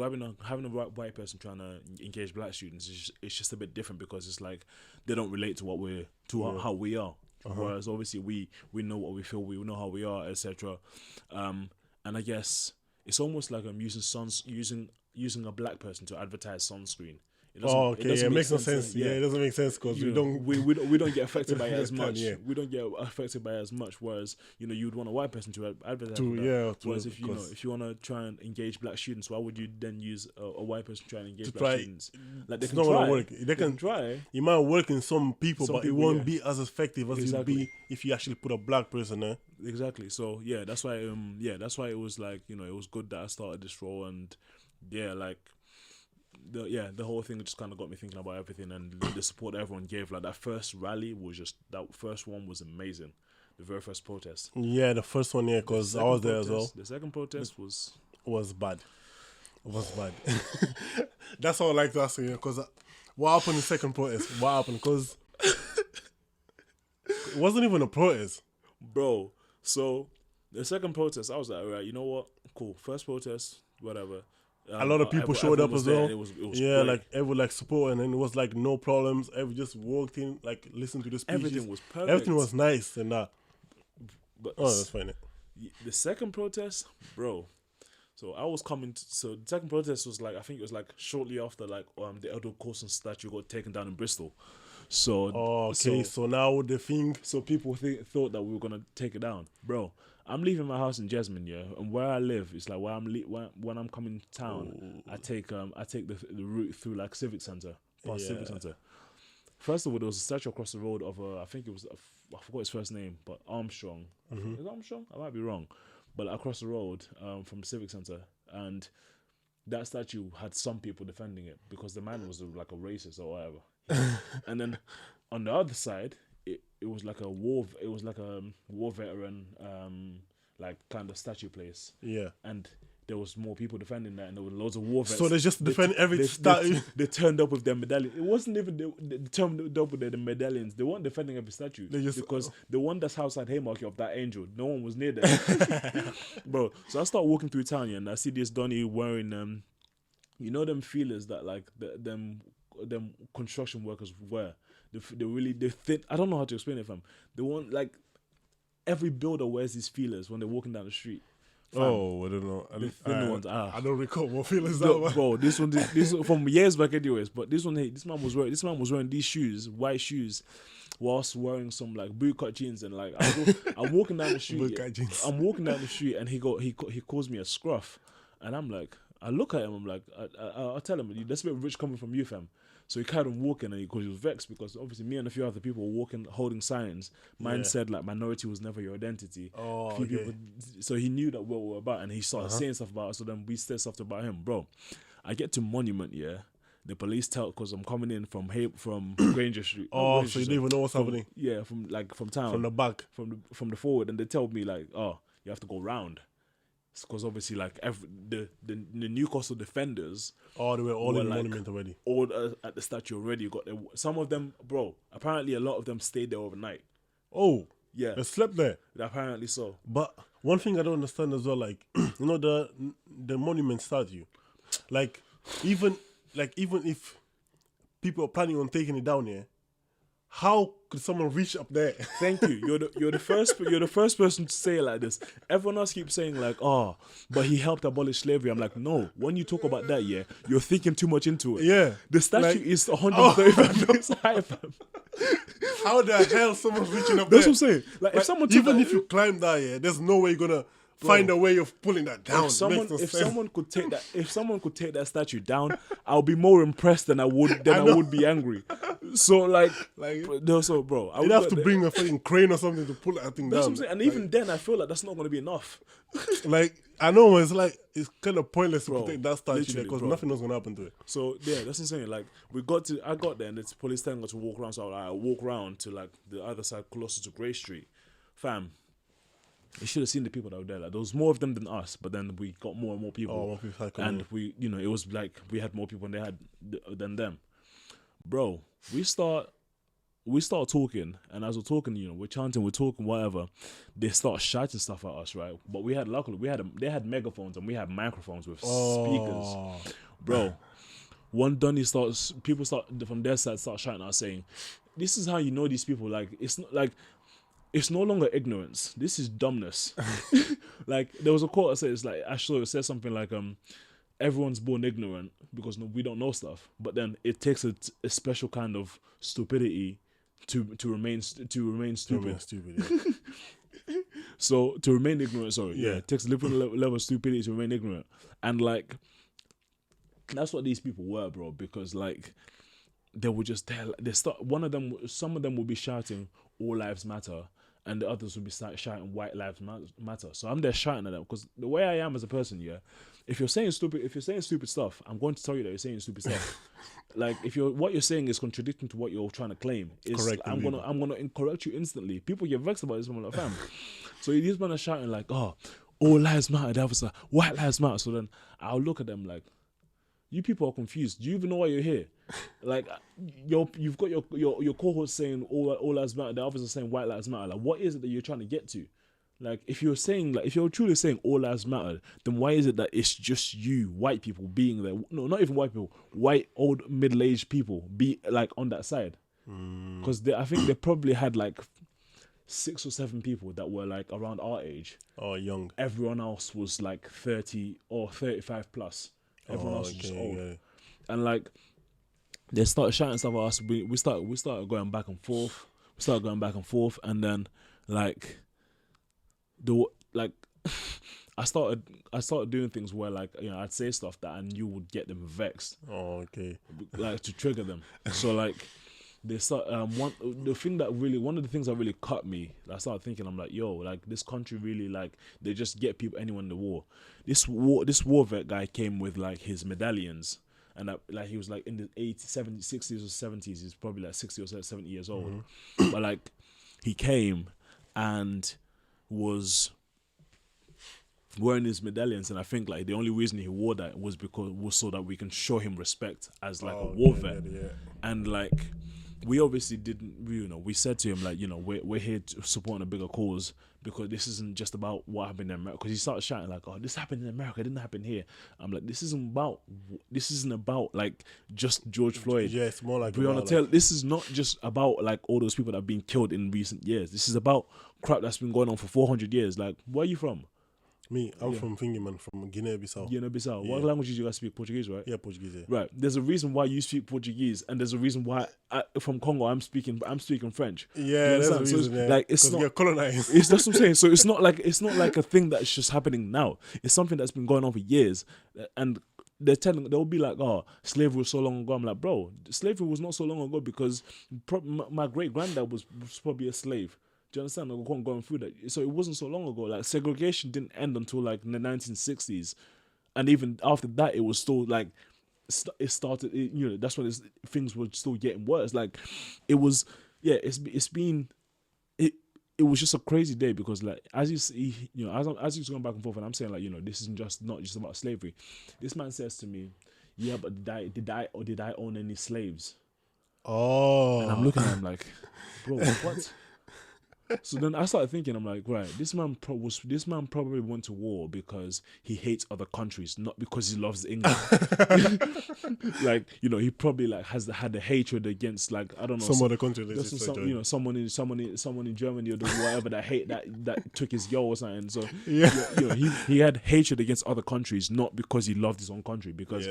having a white person trying to engage black students it's just a bit different because it's like they don't relate to how we are. Whereas obviously we know what we feel, we know how we are, etc. And I guess it's almost like I'm using a black person to advertise sunscreen. It makes no sense. Yeah, it doesn't make sense because we don't get affected by it as much. Yeah. We don't get affected by it as much. Whereas, you know, you'd want a white person to advertise. Whereas if you want to try and engage black students, why would you then use a white person to try and engage black students? Like they can try. Work. They can try. You might work in some people, but it won't be as effective as it would be if you actually put a black person there. Exactly. So that's why it was like, you know, it was good that I started this role, and the whole thing just kind of got me thinking about everything, and the support everyone gave. Like that first rally that first one was amazing. The very first protest. Yeah, the first one, because I was there as well. The second protest was bad. It was bad. That's all I like to ask you, because what happened in the second protest? What happened? Because it wasn't even a protest, bro. So the second protest, I was like, all right, you know what? Cool. First protest, whatever. A lot of people showed up as well. It was yeah, great. like everyone like support, and then it was like no problems. Everyone just walked in, like listened to the speeches. Everything was perfect. Everything was nice and that. But that's fine. The second protest, bro. So I was coming. So the second protest was like, I think it was like shortly after like the Edward Colston statue got taken down in Bristol. So so now the thing. So people thought that we were gonna take it down, bro. I'm leaving my house in Jasmine, and where I live, it's like when I'm coming to town, I take the route through like Civic Centre, past Civic Centre. First of all, there was a statue across the road of I think it was I forgot his first name, but Armstrong. Is it Armstrong? I might be wrong, but across the road from Civic Centre, and that statue had some people defending it because the man was like a racist or whatever. And then on the other side, it was like a war veteran like kind of statue place. Yeah. And there was more people defending that, and there were loads of war vets. So they just defend every statue. They turned up with their medallion. It wasn't even they turned up with their medallions. They weren't defending every statue because the one that's outside Haymarket of that angel, no one was near there, bro. So I start walking through town, and I see this Donny wearing you know them feelers that like them construction workers wear. They thin. I don't know how to explain it, fam. They want like every builder wears these feelers when they're walking down the street. Fam. Oh, I don't know. I don't recall what feelings that one. Bro, this one from years back, anyways. But this man was wearing these shoes, white shoes, whilst wearing some like bootcut jeans, and like I'm walking down the street. I'm walking down the street, and he calls me a scruff, and I'm like, I look at him, I'm like, I tell him, that's a bit rich coming from you, fam. So he carried on walking, and he was vexed because obviously me and a few other people were walking, holding signs. Mine said like minority was never your identity. Oh, okay. People, so he knew that what we were about, and he started saying stuff about us. So then we said stuff about him, bro. I get to Monument, the police tell because I'm coming in from Granger Street. Oh, Granger so you Street, don't even know what's happening? Yeah, from town, from the back, from the forward, and they tell me like, oh, you have to go round. Because obviously, like the Newcastle defenders, they were all in the like, Monument already. All at the statue already. Some of them, bro. Apparently, a lot of them stayed there overnight. Oh, yeah, they slept there. Apparently so. But one thing I don't understand as well, like you know the Monument statue, like even if people are planning on taking it down here, how could someone reach up there? Thank you. You're the first person to say it like this. Everyone else keeps saying like, oh, but he helped abolish slavery. I'm like, no. When you talk about that, you're thinking too much into it. Yeah. The statue is 135 meters high, fam. How the hell someone's reaching up That's there? what I'm saying. Like if someone if you climb that, there's no way you're gonna find a way of pulling that down. If someone could take that statue down, I'll be more impressed than I would be angry. So like bro, you'd have to bring a fucking crane or something to pull that thing down. That's what I'm saying. And even then, I feel like that's not going to be enough. Like I know it's kind of pointless to protect that statue literally, because nothing was gonna happen to it. So yeah, that's insane. Like I got there and the police telling us to walk around. So I walk around to like the other side closer to Grey Street, fam. You should have seen the people that were there. Like there was more of them than us, but then we got more and more people. Oh, more people had come and in. we, it was like we had more people than them. Bro, we start talking, and as we're talking, we're chanting, we're talking, whatever. They start shouting stuff at us, right? But they had megaphones and we had microphones with speakers, bro. One Donny people from their side start shouting at us saying, "This is how you know these people. Like it's not like." It's no longer ignorance. This is dumbness. Like there was a quote that says, like it says something like, "Everyone's born ignorant because we don't know stuff, but then it takes a special kind of stupidity to remain stupid." To remain stupid. Yeah. So to remain ignorant, it takes a different level of stupidity to remain ignorant, and like that's what these people were, bro. Because like they were just there. Some of them would be shouting, "All lives matter," and the others would be shouting, "White lives matter." So I'm there shouting at them because the way I am as a person, if you're saying stupid stuff, I'm going to tell you that you're saying stupid stuff. Like what you're saying is contradicting to what you're trying to claim. I'm gonna correct you instantly. People get vexed about this from like fam. So these men are shouting like, "Oh, all lives matter." The others are, "White lives matter." So then I'll look at them like, you people are confused. Do you even know why you're here? Like, you've got your cohorts saying all lives matter. The others are saying white lives matter. Like, what is it that you're trying to get to? Like, if you're truly saying all lives matter, then why is it that it's just you, white people, being there? No, not even white people. White, old, middle-aged people be like on that side. Because I think they probably had like 6 or 7 people that were like around our age. Oh, young. Everyone else was like 30 or 35 plus. Everyone else was just old. Yeah. And like they started shouting stuff at us. We started going back and forth. And then like I started doing things where like I'd say stuff that I knew would get them vexed. Oh, okay. Like to trigger them. So like they start one of the things that really cut me. I started thinking, I'm like, yo, like this country really like they just get anyone in the war. This war vet guy came with like his medallions, and like he was like in the 60s or 70s. He's probably like 60 or 70 years old, but like he came and was wearing his medallions, and I think like the only reason he wore that was so that we can show him respect as like a war vet. And like we obviously didn't, we said to him like, we're here to support a bigger cause, because this isn't just about what happened in America. Because he started shouting like, oh, this happened in America, it didn't happen here. I'm like, this isn't about like just George Floyd. Yeah, it's more like Breonna Taylor. This is not just about like all those people that have been killed in recent years. This is about crap that's been going on for 400 years. Like, where are you from? Me, I'm from Fingerman, from Guinea-Bissau. Guinea-Bissau. What language do you guys speak? Portuguese, right? Yeah, Portuguese. Yeah. Right. There's a reason why you speak Portuguese, and there's a reason why from Congo I'm speaking French. Yeah, there's a reason. So like it's not colonized. That's what I'm saying. So it's not like a thing that's just happening now. It's something that's been going on for years, and they'll be like, oh, slavery was so long ago. I'm like, bro, slavery was not so long ago, because my great granddad was probably a slave. Do you understand? Like, going through that. So it wasn't so long ago. Like, segregation didn't end until like in the 1960s. And even after that, it was still like, it started, that's when things were still getting worse. Like, it was, it's been, it was just a crazy day, because like, as you see, as he's going back and forth, and I'm saying like, this isn't not just about slavery. This man says to me, yeah, but did I own any slaves? Oh. And I'm looking at him like, bro, what? So then I started thinking, I'm like, right, this man probably went to war because he hates other countries, not because he loves England. Like, he probably like had a hatred against, like, I don't know, some other country. Someone in Germany or whatever that took his yo or something. So he had hatred against other countries, not because he loved his own country. Because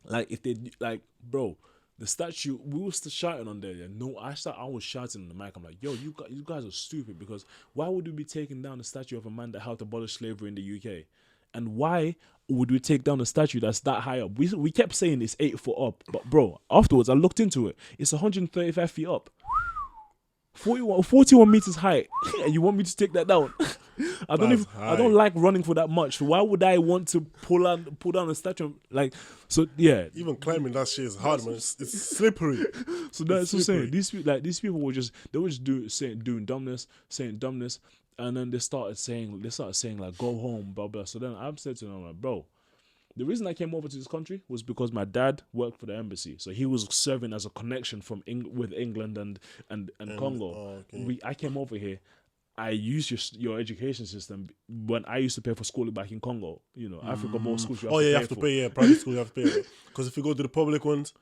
like, if they like, bro, the statue, we were still shouting on there. Yeah. No, I was shouting on the mic. I'm like, yo, you guys are stupid, because why would we be taking down the statue of a man that helped abolish slavery in the UK? And why would we take down a statue that's that high up? We kept saying it's 8 foot up, but bro, afterwards I looked into it. It's 135 feet up. 41 meters high, and you want me to take that down? I don't like running for that much. Why would I want to pull down a statue? Like, so yeah. Even climbing that shit is hard, man. It's slippery. So that's what I'm saying. These people were just doing dumbness, saying dumbness, and then they started saying like, go home, blah blah. So then I said to them, I'm like, bro, the reason I came over to this country was because my dad worked for the embassy, so he was serving as a connection with England and Congo. Oh, okay. I came over here. I used your education system when I used to pay for schooling back in Congo. Africa, most schools you have to pay for. Private school you have to pay. Because if you go to the public ones,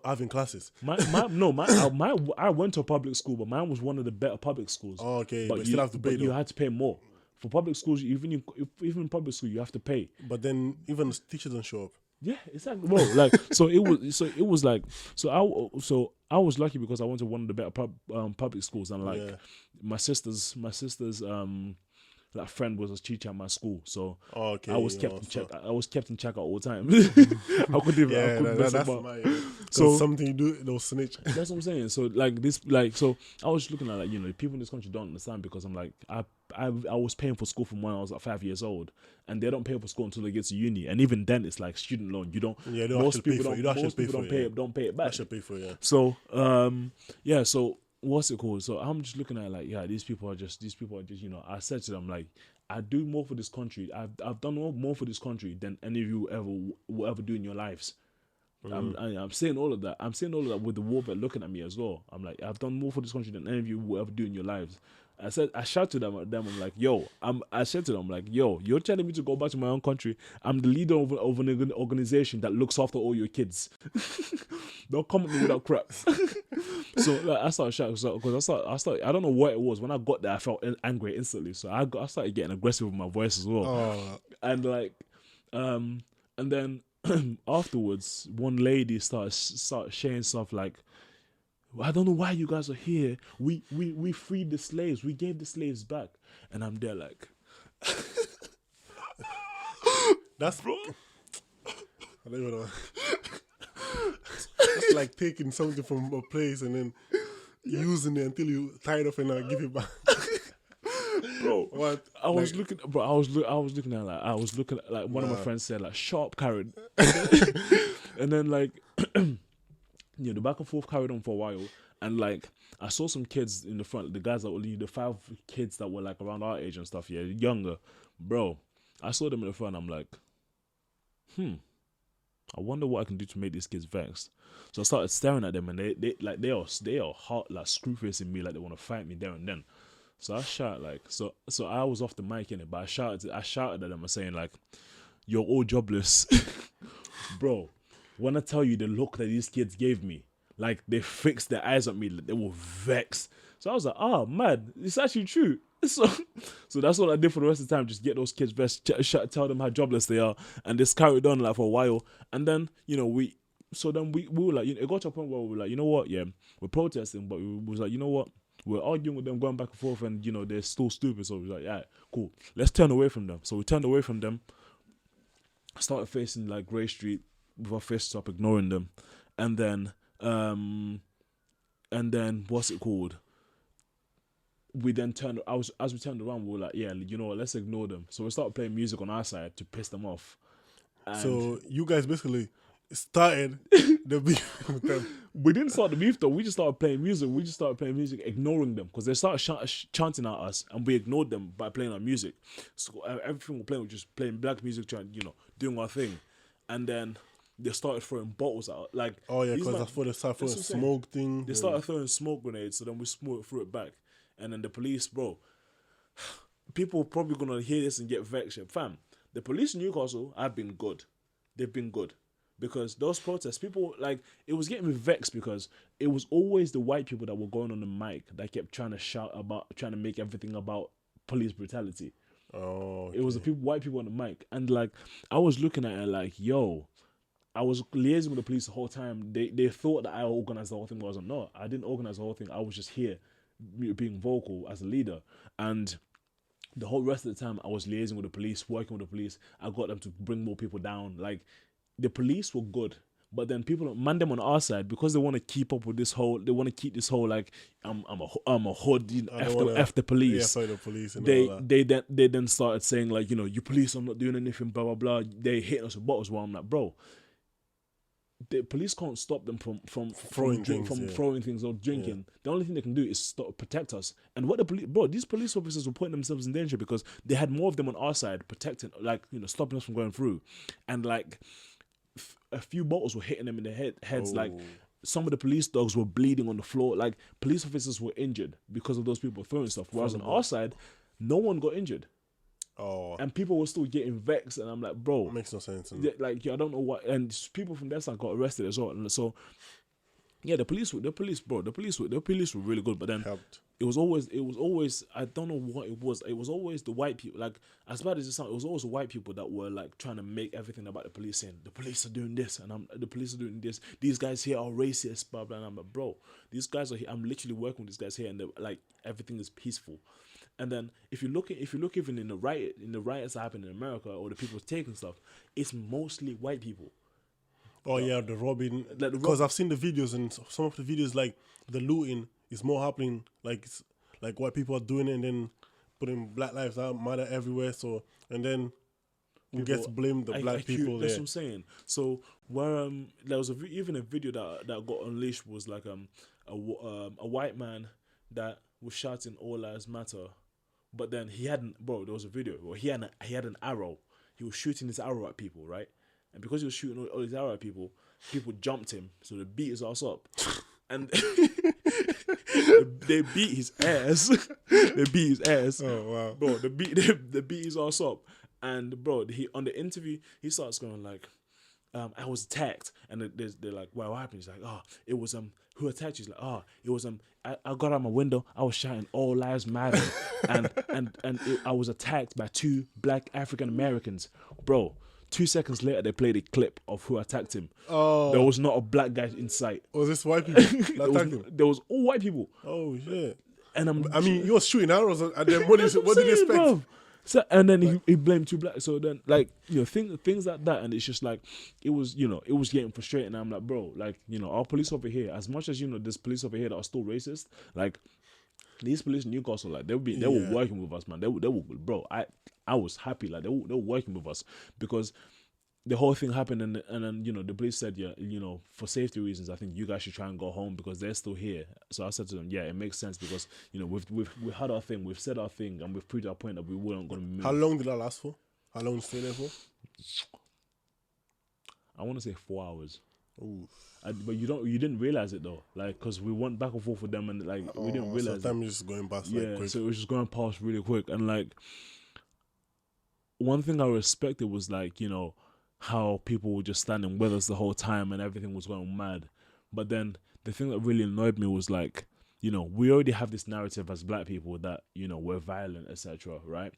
having classes. I went to a public school, but mine was one of the better public schools. Oh, okay, but you still have to pay. You had to pay more. For public schools, even in public school, you have to pay. But then even the teachers don't show up. Yeah, exactly. Well, like, I was lucky because I went to one of the better public schools, and like my sister's like friend was a teacher at my school, so I was kept in check. I was kept in check at all times. I couldn't even. So something you do, they'll snitch. That's what I'm saying. So so I was looking at like people in this country don't understand, because I'm like I was paying for school from when I was like 5 years old, and they don't pay for school until they get to uni, and even then it's like student loan. You don't. Yeah, most people don't pay it back. I should pay for it. Yeah. So So what's it called? So I'm just looking at like, these people are just I said to them like, I do more for this country. I've done more for this country than any of you will ever do in your lives. I'm saying all of that. I'm saying all of that with the war vet looking at me as well. I'm like, I've done more for this country than any of you will ever do in your lives. I shouted at them. I'm like, I said to them, like, you're telling me to go back to my own country. I'm the leader of an organization that looks after all your kids. Don't come at me without crap. So like, I started shouting because I started. I don't know what it was. When I got there, I felt angry instantly. So I started getting aggressive with my voice as well. And like, and then afterwards, one lady started sharing stuff like, I don't know why you guys are here. We freed the slaves. We gave the slaves back. And I'm there like, that's bro. I don't even know. It's like taking something from a place and then using it until you tired of it and give it back. Bro, what? I was looking at like one of my friends said like sharp carrot. And then like the back and forth carried on for a while, and like I saw some kids in the front, the guys that were the 5 kids that were like around our age and stuff, younger, bro. I saw them in the front. I'm like, I wonder what I can do to make these kids vexed. So I started staring at them, and they are hot, like screw facing me, like they want to fight me there and then. So I shout like, so I was off the mic in it, but I shouted at them and saying like, "You're all jobless, bro." When I tell you the look that these kids gave me, like they fixed their eyes on me, like, they were vexed. So I was like, "Oh man, it's actually true." So that's what I did for the rest of the time. Just get those kids vexed, tell them how jobless they are, and this carried on like for a while. And then we were like, it got to a point where we were like, you know what, yeah, we're protesting, but we was like, you know what, we're arguing with them, going back and forth, and they're still stupid. So we was like, yeah, cool, let's turn away from them. So we turned away from them, started facing like Grey Street with our fists up, ignoring them, and then what's it called? We then turned. As we turned around, we were like, yeah, you know what? Let's ignore them. So we started playing music on our side to piss them off. And so you guys basically started the beef with them. We didn't start the beef though. We just started playing music. Ignoring them because they started chanting at us, and we ignored them by playing our music. So everything we were playing was just playing black music, doing our thing, and then they started throwing bottles out. Like, oh yeah, because that's what they started throwing smoke thing. They started throwing smoke grenades, so then we threw it back. And then the police, bro, people are probably going to hear this and get vexed. Fam, the police in Newcastle have been good. They've been good. Because those protests, people, like, it was getting me vexed because it was always the white people that were going on the mic that kept trying to make everything about police brutality. Oh, okay. It was the white people on the mic. And, like, I was looking at it like, yo, I was liaising with the police the whole time. They thought that I organized the whole thing, but I was not. I didn't organize the whole thing. I was just here being vocal as a leader, and the whole rest of the time I was liaising with the police, working with the police. I got them to bring more people down. Like, the police were good, but then people man them on our side because they want to keep up with this whole. They want to keep this whole like I'm a hood. F the police. Yeah, the police. And they then started saying like you police. I'm not doing anything. Blah blah blah. They hitting us with bottles. While I'm like, bro, the police can't stop them from throwing things or drinking. Yeah. The only thing they can do is protect us. And what these police officers were putting themselves in danger because they had more of them on our side protecting, like stopping us from going through. And like a few bottles were hitting them in the heads. Oh. Like some of the police dogs were bleeding on the floor. Like police officers were injured because of those people throwing stuff. Whereas on our side, no one got injured. Oh. And people were still getting vexed, and I'm like, bro, it makes no sense. Like, I don't know what. And people from that side got arrested as well. And so, yeah, the police were really good. But then it was always I don't know what it was. It was always the white people. Like, as bad as it sounds, it was always the white people that were like trying to make everything about the police, saying the police are doing this and the police are doing this. These guys here are racist, blah blah. And I'm like, bro, these guys are here. I'm literally working with these guys here, and they're like everything is peaceful. And then if you look even in the riots that happen in America or the people taking stuff, it's mostly white people. Oh yeah, the robbing. Because I've seen the videos, and some of the videos like the looting is more happening like white people are doing it and then putting Black Lives Matter everywhere. So and then who gets blamed? The black people. That's what I'm saying. So where there was even a video that got unleashed was like a white man that was shouting "All Lives Matter." But then there was a video where he had an arrow. He was shooting his arrow at people, right? And because he was shooting all his arrow at people jumped him. So they beat his ass up. And they beat his ass. They beat his ass. Oh, wow. Bro, they beat his ass up. And, bro, on the interview, he starts going like, I was attacked. And they're like, well, what happened? He's like, it was, who attacked you? He's like, it was, I got out my window, I was shouting "All Lives Matter," and I was attacked by 2 black African Americans, bro. 2 seconds later, they played a clip of who attacked him. Oh, there was not a black guy in sight. Was this white people that attacked him? There was all white people. Oh shit! And you were shooting arrows, and then what did you expect? Bro. So, and then he blamed 2 blacks. So then, like, things like that, and it's just like, it was getting frustrating. And I'm like, bro, like, our police over here, as much as there's police over here that are still racist, like, these police in Newcastle, like, they were working with us, man. They were, bro. I was happy, like, they were working with us because the whole thing happened, and then the police said, yeah, for safety reasons, I think you guys should try and go home because they're still here. So I said to them, yeah, it makes sense because we've had our thing, we've said our thing, and we've proved our point that we weren't going to move. How long did that last for? How long did you stay there for? I want to say 4 hours. Ooh. But you didn't realize it though, like, because we went back and forth with them, and like we didn't realize. So time is just going past like quick. So it was just going past really quick, and like one thing I respected was like, you know, how people were just standing with us the whole time and everything was going mad. But then the thing that really annoyed me was like, you know, we already have this narrative as black people that, you know, we're violent, etc., right?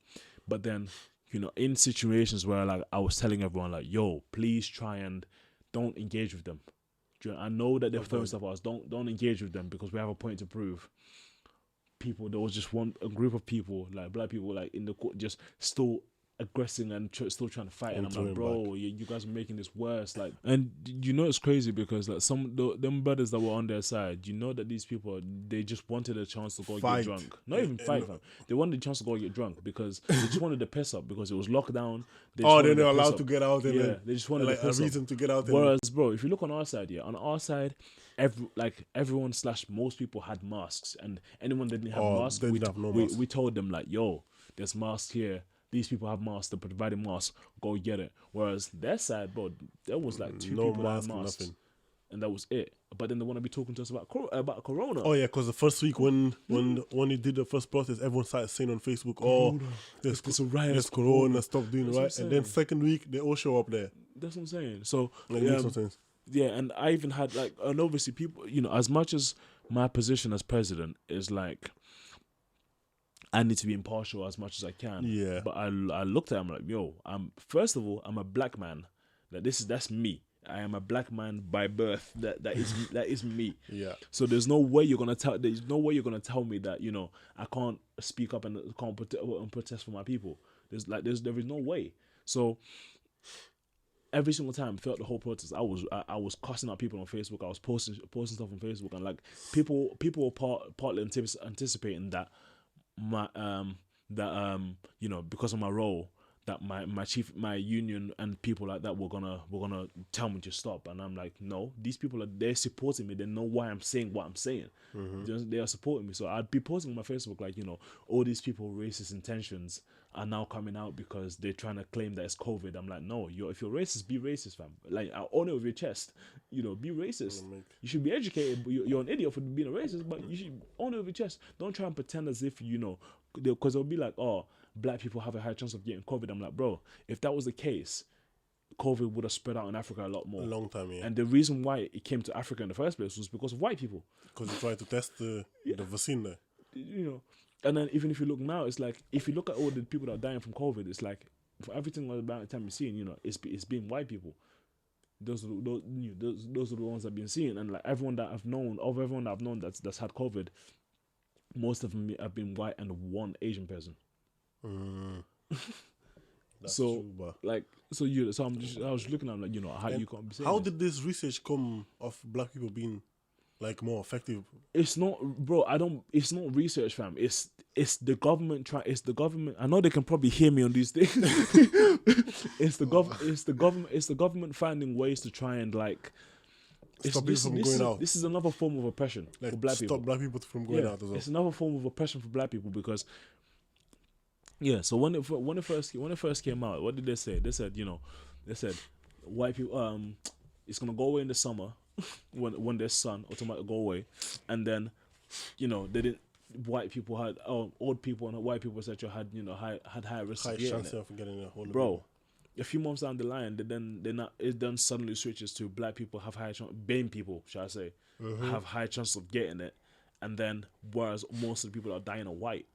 But then, you know, in situations where like I was telling everyone like, yo, please try and don't engage with them. I know that they're throwing stuff at us. Don't engage with them because we have a point to prove. There was just a group of people, like black people, like in the court, just still aggressing and still trying to fight. And I'm like, bro, you guys are making this worse. Like, and you know it's crazy because like them brothers that were on their side, you know that these people, they just wanted a chance to go get drunk. Not even fight, fam. They wanted a chance to go get drunk because they just wanted to piss up because it was lockdown. They're not allowed to get out. Yeah, they just wanted like a reason to get out. Whereas, bro, if you look on our side, everyone / most people had masks, and anyone that didn't have masks, we told them like, yo, there's masks here. These people have masks. They're providing masks. Go get it. Whereas their side, bro, there was like 2 people that had masks, nothing. And that was it. But then they want to be talking to us about Corona. Oh yeah, because the first week when he did the first protest, everyone started saying on Facebook, "Oh, there's a riot, there's Corona, stop doing the right." And then second week, they all show up there. That's what I'm saying. So like, makes no sense. Yeah, and I even had like, and obviously people, you know, as much as my position as president is like, I need to be impartial as much as I can. Yeah. But I looked at him like, yo, first of all, I'm a black man. That's me. I am a black man by birth. That is me. Yeah. So there's no way you're gonna tell me that, you know, I can't speak up and can't protest for my people. There is no way. So every single time throughout the whole protest, I was cussing out people on Facebook. I was posting stuff on Facebook, and like people were partly anticipating that you know, because of my role, that my union and people like that were gonna tell me to stop. And I'm like, no, these people they're supporting me. They know why I'm saying what I'm saying. They are supporting me. So I'd be posting on my Facebook like, you know, all these people with racist intentions are now coming out because they're trying to claim that it's COVID. I'm like, no, if you're racist, be racist, fam. Like, I own it with your chest. You know, be racist. You should be educated. But you're an idiot for being a racist, but you should own it with your chest. Don't try and pretend as if, you know, because they'll be like, oh, black people have a high chance of getting COVID. I'm like, bro, if that was the case, COVID would have spread out in Africa a lot more. A long time, yeah. And the reason why it came to Africa in the first place was because of white people. Because they tried to test the vaccine there. You know, and then even if you look now, it's like, if you look at all the people that are dying from COVID, it's like, for everything about the time you're seeing, you know, it's been white people. Those are the ones I've been seeing. And like everyone that I've known that's had COVID, most of them have been white and one Asian person. That's so true, but like I was looking at like, you know, how you can't be saying how this. did this research come of black people being like more effective? It's not, bro. It's not research, fam. It's the government It's the government. I know they can probably hear me on these things. It's the government finding ways to try and like stop people from going out. This is another form of oppression for black people. Stop black people from going out as well. It's another form of oppression for black people because. Yeah, so when it first came out, what did they say? They said white people it's gonna go away in the summer when there's sun, automatically go away, and then, you know, white people had old people and white people etc. had, you know, had high risk of getting it. Of getting a bro. A few months down the line, it then suddenly switches to black people have high chance, BAME people, shall I say, have high chances of getting it, and then whereas most of the people are dying are white.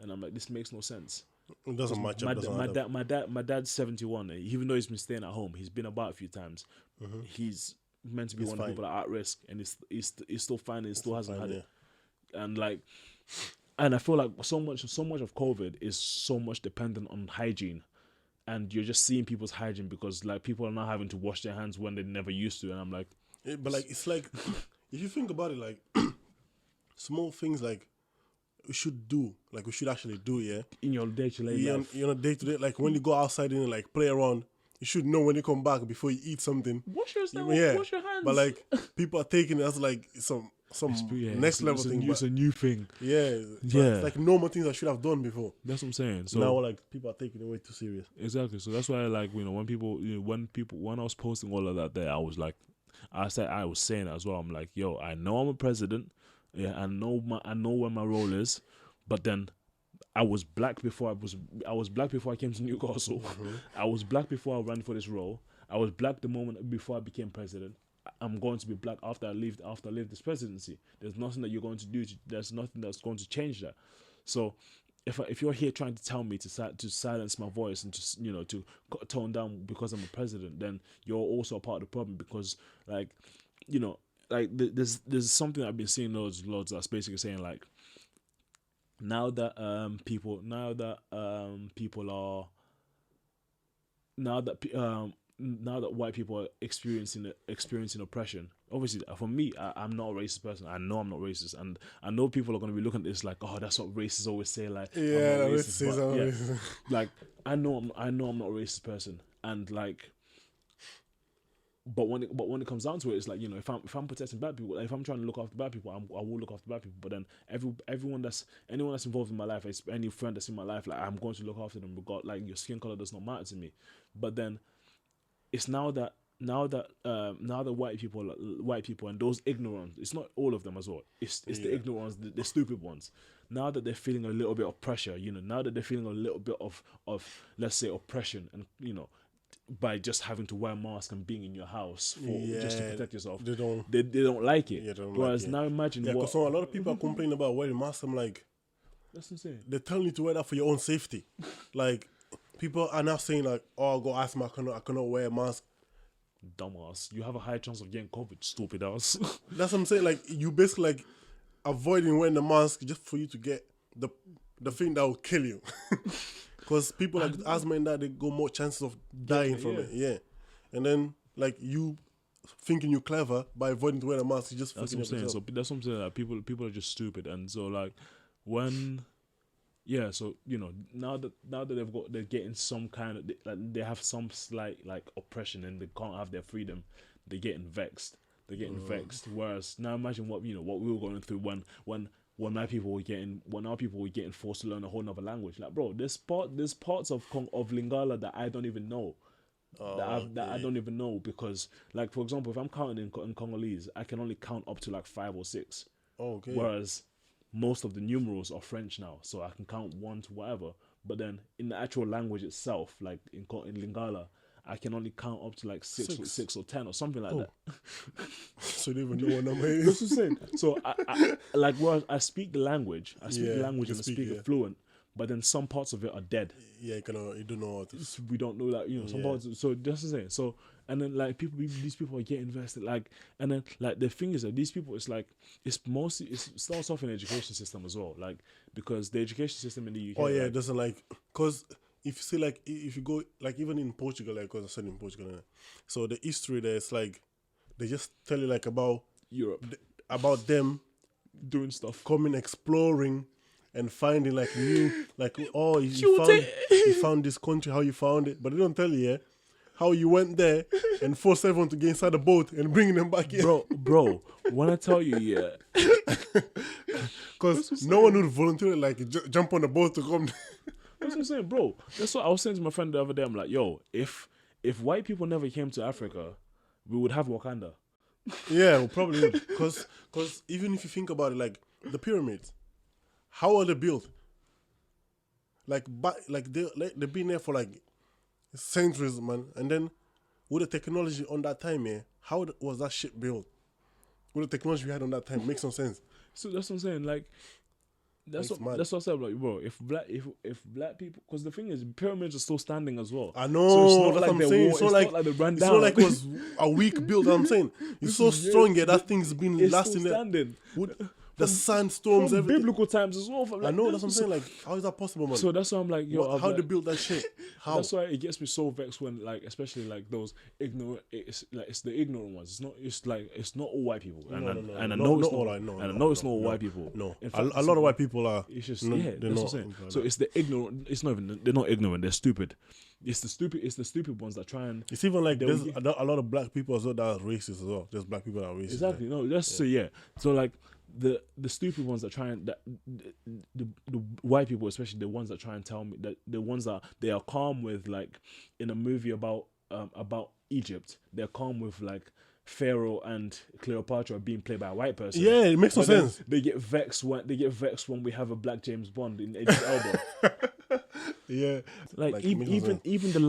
And I'm like, this makes no sense. It doesn't match up. My dad's 71. Even though he's been staying at home, he's been about a few times. He's meant to be one of the people that are at risk, and he's still fine. He still hasn't had it. And like, and I feel like so much of COVID is so much dependent on hygiene, and you're just seeing people's hygiene because like people are now having to wash their hands when they never used to. And I'm like, but like it's like if you think about it, like small things like. We should actually do, yeah. In your day-to-day life. You know, day-to-day, like when you go outside and like play around, you should know when you come back before you eat something. Wash your hands. But like people are taking it as like some some Yeah, next level thing. It's a new thing. Yeah. It's like normal things I should have done before. That's what I'm saying. So now, like, people are taking it way too serious. Exactly. So that's why, like, when I was posting all of that there, I was like, I was saying it as well. I'm like, yo, I know I'm a president. Yeah, I know where my role is, but then I was black before I was black before I came to Newcastle. Mm-hmm. I was black before I ran for this role. I was black the moment before I became president. I'm going to be black after I leave this presidency. There's nothing that you're going to do. There's nothing that's going to change that. So if you're here trying to tell me to silence my voice and just to tone down because I'm a president, then you're also a part of the problem, because like there's something I've been seeing loads that's basically saying, like, now that white people are experiencing oppression. Obviously, for me, I'm not a racist person. I know I'm not racist, and I know people are going to be looking at this like, oh, that's what racists always say. Like, yeah, I'm not racist. Racist. Like, I know I'm not a racist person, and like, but when it comes down to it, it's like, if I'm protecting black people, if I'm trying to look after black people, I will look after black people. But then anyone that's involved in my life, any friend that's in my life, like, I'm going to look after them. Like, your skin color does not matter to me. But then it's now that white people and those ignorant, it's not all of them as well. It's the ignorant ones, the stupid ones. Now that they're feeling a little bit of pressure, now that they're feeling a little bit of let's say oppression, and by just having to wear a mask and being in your house just to protect yourself, they don't like it. Whereas now imagine because a lot of people are complaining about wearing masks. I'm like, that's insane. They're telling you to wear that for your own safety. Like, people are now saying like, oh, I got asthma, I cannot wear a mask. Dumbass, you have a high chance of getting COVID, stupid ass. That's what I'm saying. Like, you basically like avoiding wearing the mask just for you to get the thing that will kill you. Because people like asthma and that, they go more chances of dying from it. Yeah. And then like you thinking you're clever by avoiding to wear a mask, you just that's what I'm saying. So that's what I'm saying. Like, people are just stupid, and so like when. Yeah, so now that they're getting some kind of, like, they have some slight like oppression and they can't have their freedom, they're getting vexed. Whereas now imagine what we were going through when our people were getting forced to learn a whole nother language. Like, bro, there's parts of Lingala that I don't even know. I don't even know, because like, for example, if I'm counting in Congolese, I can only count up to like 5 or 6. Okay. Whereas most of the numerals are French now, so I can count 1 to whatever. But then in the actual language itself, like in Lingala, I can only count up to like 6 or 10 or something like that. So you don't even know what number it is. That's what I'm saying. So I like, whereas I speak the language, and I speak it fluent, but then some parts of it are dead. Yeah, you don't know what so we don't know that, some parts. So that's what I'm saying. So, and then like these people are getting invested, like, and then like the thing is that these people, it's like it starts off in the education system as well, like, because the education system in the UK. Oh yeah, it doesn't, like, because if you see, like, if you go, like, even in Portugal, like, because I said in Portugal, so the history there is like they just tell you like about Europe, about them doing stuff, coming, exploring, and finding like new, like, oh, you found this country, how you found it, but they don't tell you how you went there and forced everyone to get inside the boat and bring them back here. Bro, when I tell you, because no one would volunteer like jump on the boat to come. That's what I'm saying, bro. That's what I was saying to my friend the other day. I'm like, yo, if white people never came to Africa, we would have Wakanda. Yeah, we probably would. Because even if you think about it, like the pyramids, how are they built? Like they've been there for like centuries, man. And then with the technology on that time, how was that shit built? With the technology we had on that time, makes no sense. So that's what I'm saying. Like, that's what I said. Like, bro, if black people, because the thing is, pyramids are still standing as well. I know. So it's not that's like what I'm saying. It's not like they ran down. It's not like it was a weak build. I'm saying it's so strong. Yeah, that thing's been lasting. Still standing. the sandstorms, from everything. biblical times as well. Like, I know, that's what I'm saying. Like, how is that possible, man? So that's why I'm like, yo, how like, they built that shit? How? That's why it gets me so vexed when, like, especially like those ignorant. It's like it's the ignorant ones. It's not. It's like it's not all white people. And I know it's not all white people. No, in fact, a lot of white people are. It's just no, yeah. they're That's not. what I'm saying. So it's the ignorant. It's not even. They're not ignorant. They're stupid. It's the stupid. It's the stupid ones that try and. It's even like there's a lot of black people as well that are racist as well. There's black people that are racist. Exactly. No, that's so yeah. So like the stupid ones that try and the white people, especially the ones that try and tell me that the ones that they are calm with, like in a movie about Egypt, they're calm with like Pharaoh and Cleopatra being played by a white person. Yeah, it makes no sense. They get vexed when we have a black James Bond in Idris Elba. Yeah, like even the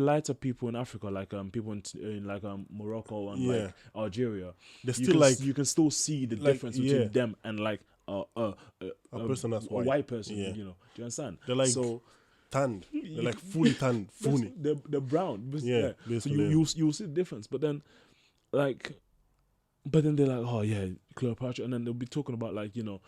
lighter people in Africa, like people in like Morocco and like Algeria, you can still see the difference between them and like a person that's white. A white person. You know, do you understand? They're like tanned. They're like fully tanned, fully. They're brown. Yeah, so you'll see the difference, but then they're like, oh yeah, Cleopatra, and then they'll be talking about like, you know,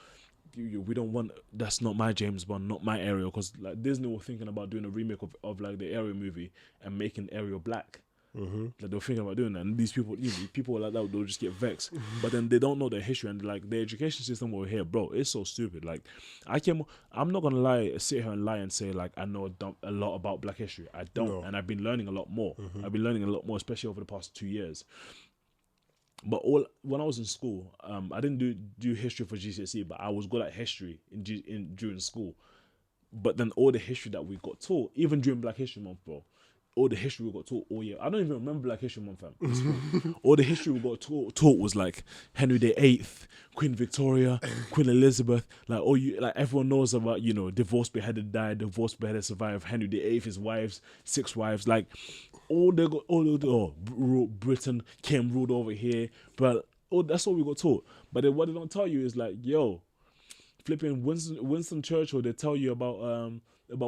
we don't want, that's not my James Bond, not my Ariel, because like Disney were thinking about doing a remake of like the Ariel movie and making Ariel black. Like they were thinking about doing that, and these people, people like that, they'll just get vexed. But then they don't know their history, and like the education system over here, bro, it's so stupid. Like I'm not gonna sit here and lie and say like I know a lot about Black history. I don't, and I've been learning a lot more. I've been learning a lot more, especially over the past 2 years. But when I was in school, I didn't do history for GCSE, but I was good at history during school. But then all the history that we got taught, even during Black History Month, bro, all the history we got taught all year. I don't even remember Black History Month, fam. All the history we got taught was like Henry VIII, Queen Victoria, Queen Elizabeth. Like everyone knows about, you know, divorced, beheaded, died, divorced, beheaded, survived. Henry VIII, his wives, 6 wives. Like Britain came ruled over here, but that's all we got taught. But then what they don't tell you is like, yo, flipping Winston Churchill. They tell you about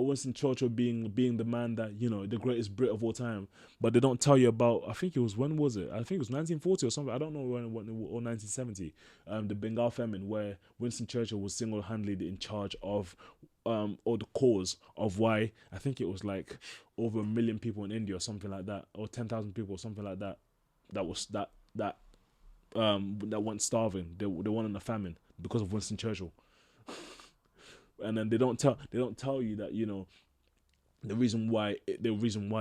Winston Churchill being the man that, you know, the greatest Brit of all time, but they don't tell you about, I think it was, when was it? I think it was 1940 or something. I don't know when or 1970. The Bengal famine, where Winston Churchill was single-handedly in charge of or the cause of why, I think it was like over 1 million people in India or something like that, or 10,000 people or something like that, that went starving. They went in a famine because of Winston Churchill. And then they don't tell you that, you know, the reason why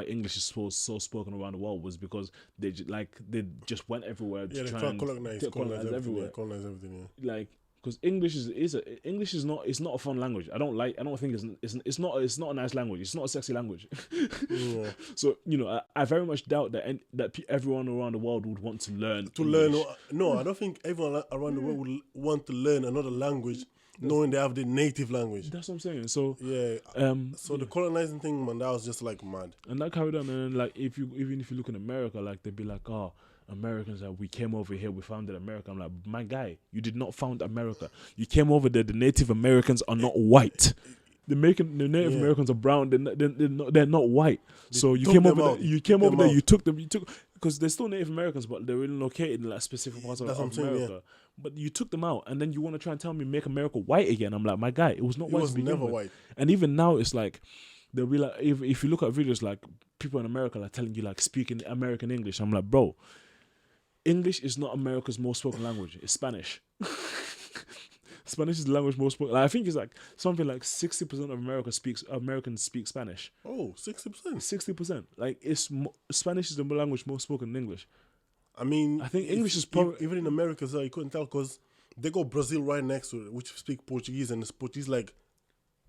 English is so spoken around the world was because they just went everywhere to try and colonize everywhere. Colonize everything. Yeah. Like, because English is not a fun language. I don't think it's not a nice language. It's not a sexy language. Yeah. So, you know, I very much doubt that everyone around the world would want to learn. No, I don't think everyone around the world would want to learn another language, knowing they have the native language. That's what I'm saying. So yeah. So the colonizing thing, man, that was just like mad. And that carried on. And then, like, even if you look in America, like, they'd be like, oh, Americans, we came over here, we founded America. I'm like, my guy, you did not found America. You came over there. The Native Americans are not white. The Native Americans are brown. They're not white. So you came over there. You came over there. You took them. Because they're still Native Americans, but they're really located in like specific parts of America. Yeah. But you took them out, and then you want to try and tell me make America white again. I'm like, my guy, it was not white. It was never white. And even now, it's like they'll be like, if you look at videos, like people in America are telling you like speaking American English. I'm like, bro, English is not America's most spoken language. It's Spanish. Spanish is the language most spoken. Like, I think it's like something like 60% of Americans speak Spanish. Oh, 60%? 60%. Like, Spanish is the language most spoken in English. I mean, I think English is probably... Even in America, so you couldn't tell because they got Brazil right next to it, which speak Portuguese, and it's Portuguese like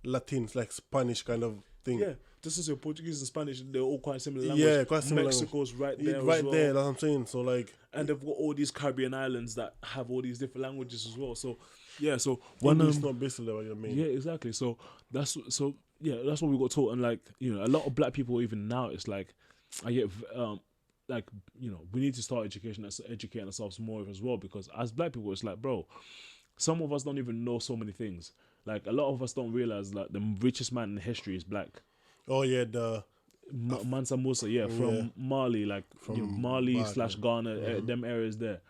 Latin, it's like Spanish kind of thing. Yeah, just as your Portuguese and Spanish, they're all quite similar language. Yeah, quite similar. Mexico's right there right as well. there, that's what I'm saying. So like... And they've got all these Caribbean islands that have all these different languages as well. So, yeah, so... English is not basically what you mean. Yeah, exactly. So that's what we got taught. And like, you know, a lot of black people, even now, it's like, I get... like, you know, we need to start educating ourselves more as well, because as black people, it's like, bro, some of us don't even know so many things. Like, a lot of us don't realize that the richest man in history is black. Oh yeah, the Mansa Musa, from Mali, like from Mali / Ghana, them areas there.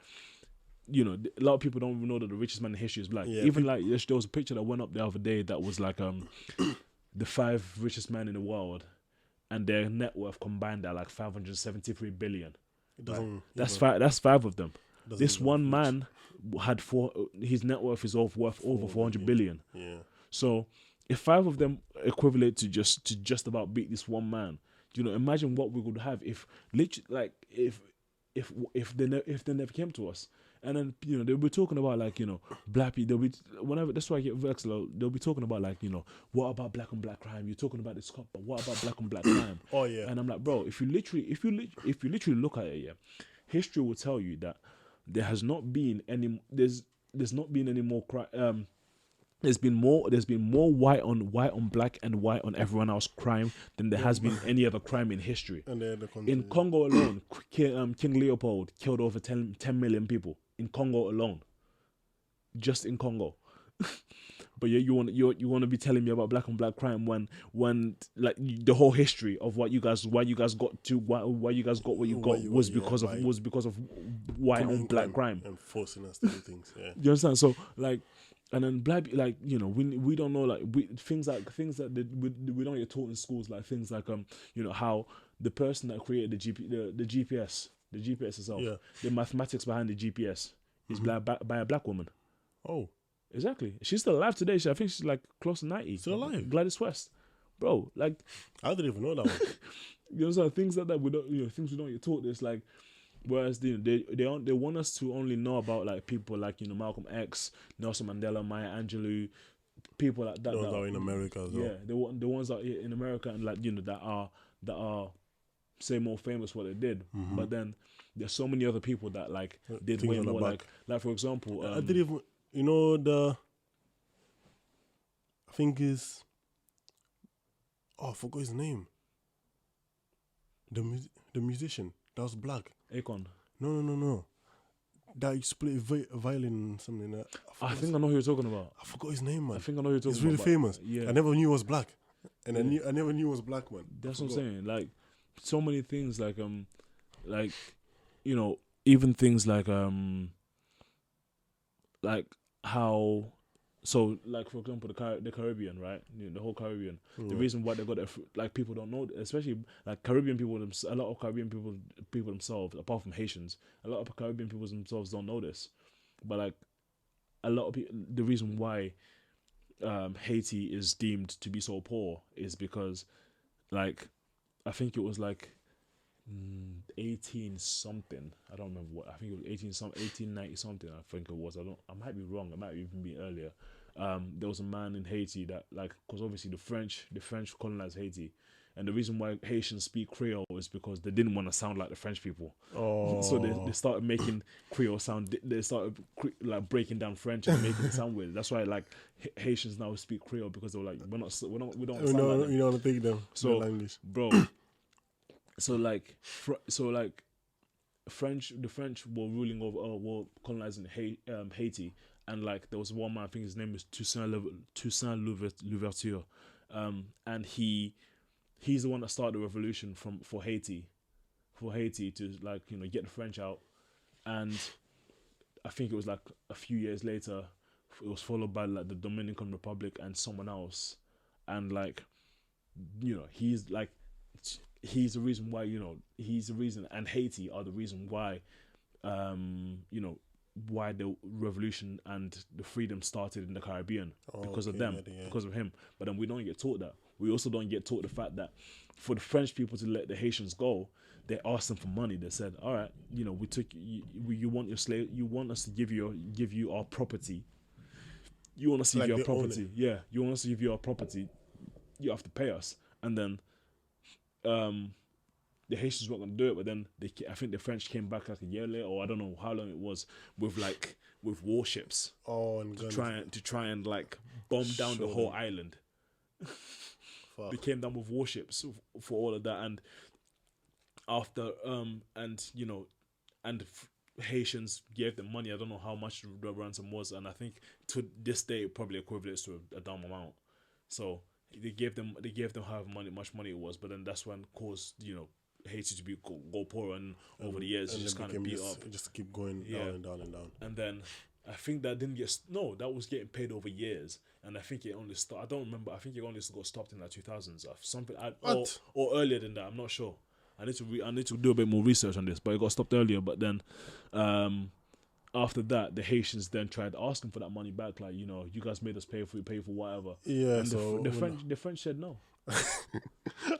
a lot of people don't even know that the richest man in history is black. Yeah, Even like there was a picture that went up the other day that was like the 5 richest men in the world, and their net worth combined are like 573 billion. It doesn't. That's five. That's 5 of them. Doesn't This even one reach man had his net worth is worth over 400 billion. Yeah. So if 5 of them equivalent to just about beat this one man, imagine what we would have if literally like if they never came to us. And then they'll be talking about like black people. They'll be whenever that's why I get vexed. They'll be talking about like what about black on black crime? You're talking about this cop, but what about black on black crime? Oh yeah. And I'm like, bro, if you literally look at it, yeah, history will tell you that there has not been any. There's not been any more crime. There's been more white on black and white on everyone else crime than there has been any other crime in history. And In Congo alone, King Leopold killed over 10 million people in Congo alone. Just in Congo. But yeah, you want to be telling me about black on black crime when like the whole history of why you guys got what you got was because of white on black crime and forcing us to do things. Yeah. You understand? So like. And then black, like we don't know like things that we don't get taught in schools, like things like how the person that created the GPS itself, Yeah. the mathematics behind the GPS is by a black woman. Oh, Exactly. She's still alive today. I think she's like close to 90. Still alive? Gladys West, bro. Like I didn't even know that one. so things like that we don't things we don't get taught. This like. Whereas they want us to only know about like people like Malcolm X, Nelson Mandela, Maya Angelou, people like that. Those that are in America as well. Yeah, the ones that are in America and like that are say more famous what they did. But then there's so many other people that like did Things way on the more. back. Like for example, I didn't even I think is I forgot his name. The musician that was black. Akon. No. That used to play violin and something. I think I know who you're talking about. I forgot his name, man. I think I know who you're talking He's really about. famous. Yeah. I never knew he was black. And I never knew he was black, man. That's what I'm saying. Like so many things like even things like how so like for example the Caribbean, right? The whole Caribbean. The reason why they got that, like people don't know, especially like Caribbean people, a lot of Caribbean people themselves, apart from Haitians, a lot of Caribbean people themselves don't know this. But like a lot of people, the reason why Haiti is deemed to be so poor is because like I think it was like 18 something. I don't remember what. I think it was 1890 something. I think it was. I might be wrong. It might even be earlier. There was a man in Haiti that like, because obviously the French colonized Haiti, and the reason why Haitians speak Creole is because they didn't want to sound like the French people. Oh. So they started making Creole sound. They started like breaking down French and making it sound weird. That's why like Haitians now speak Creole, because they were like we don't sound like them. You don't want to take them. So language. bro. So the French were ruling over, were colonizing Haiti, and like there was one man, I think his name is Toussaint Louverture, and he's the one that started the revolution for Haiti to like get the French out, and I think it was like a few years later, it was followed by like the Dominican Republic and someone else, and like he's the reason why and Haiti are the reason why why the revolution and the freedom started in the Caribbean, because of them, because of him. But then we don't get taught that. We also don't get taught the fact that for the French people to let the Haitians go, they asked them for money. They said, all right, we took you want your slave, you want us to give you our property. You want us to give you our property. Yeah, you want us to give you our property. You have to pay us. And then the Haitians weren't going to do it, but then I think the French came back like a year later, or I don't know how long it was, with warships. And to try and like bomb down the whole island. They came down with warships for all of that, and after Haitians gave them money. I don't know how much the ransom was, and I think to this day it probably equates to a dumb amount. So they gave them however much money it was, but then that's when caused Haiti to go poorer, and over the years it just kind of beat up. It just keep going down and down and down. And then I think that didn't get that was getting paid over years, and I think it only stopped. I don't remember. I think it only got stopped in like 2000s or something, or earlier than that. I'm not sure. I need to do a bit more research on this, but it got stopped earlier. But then, after that, the Haitians then tried asking for that money back. Like, you know, you guys made us pay for whatever. Yeah. And so the French said no.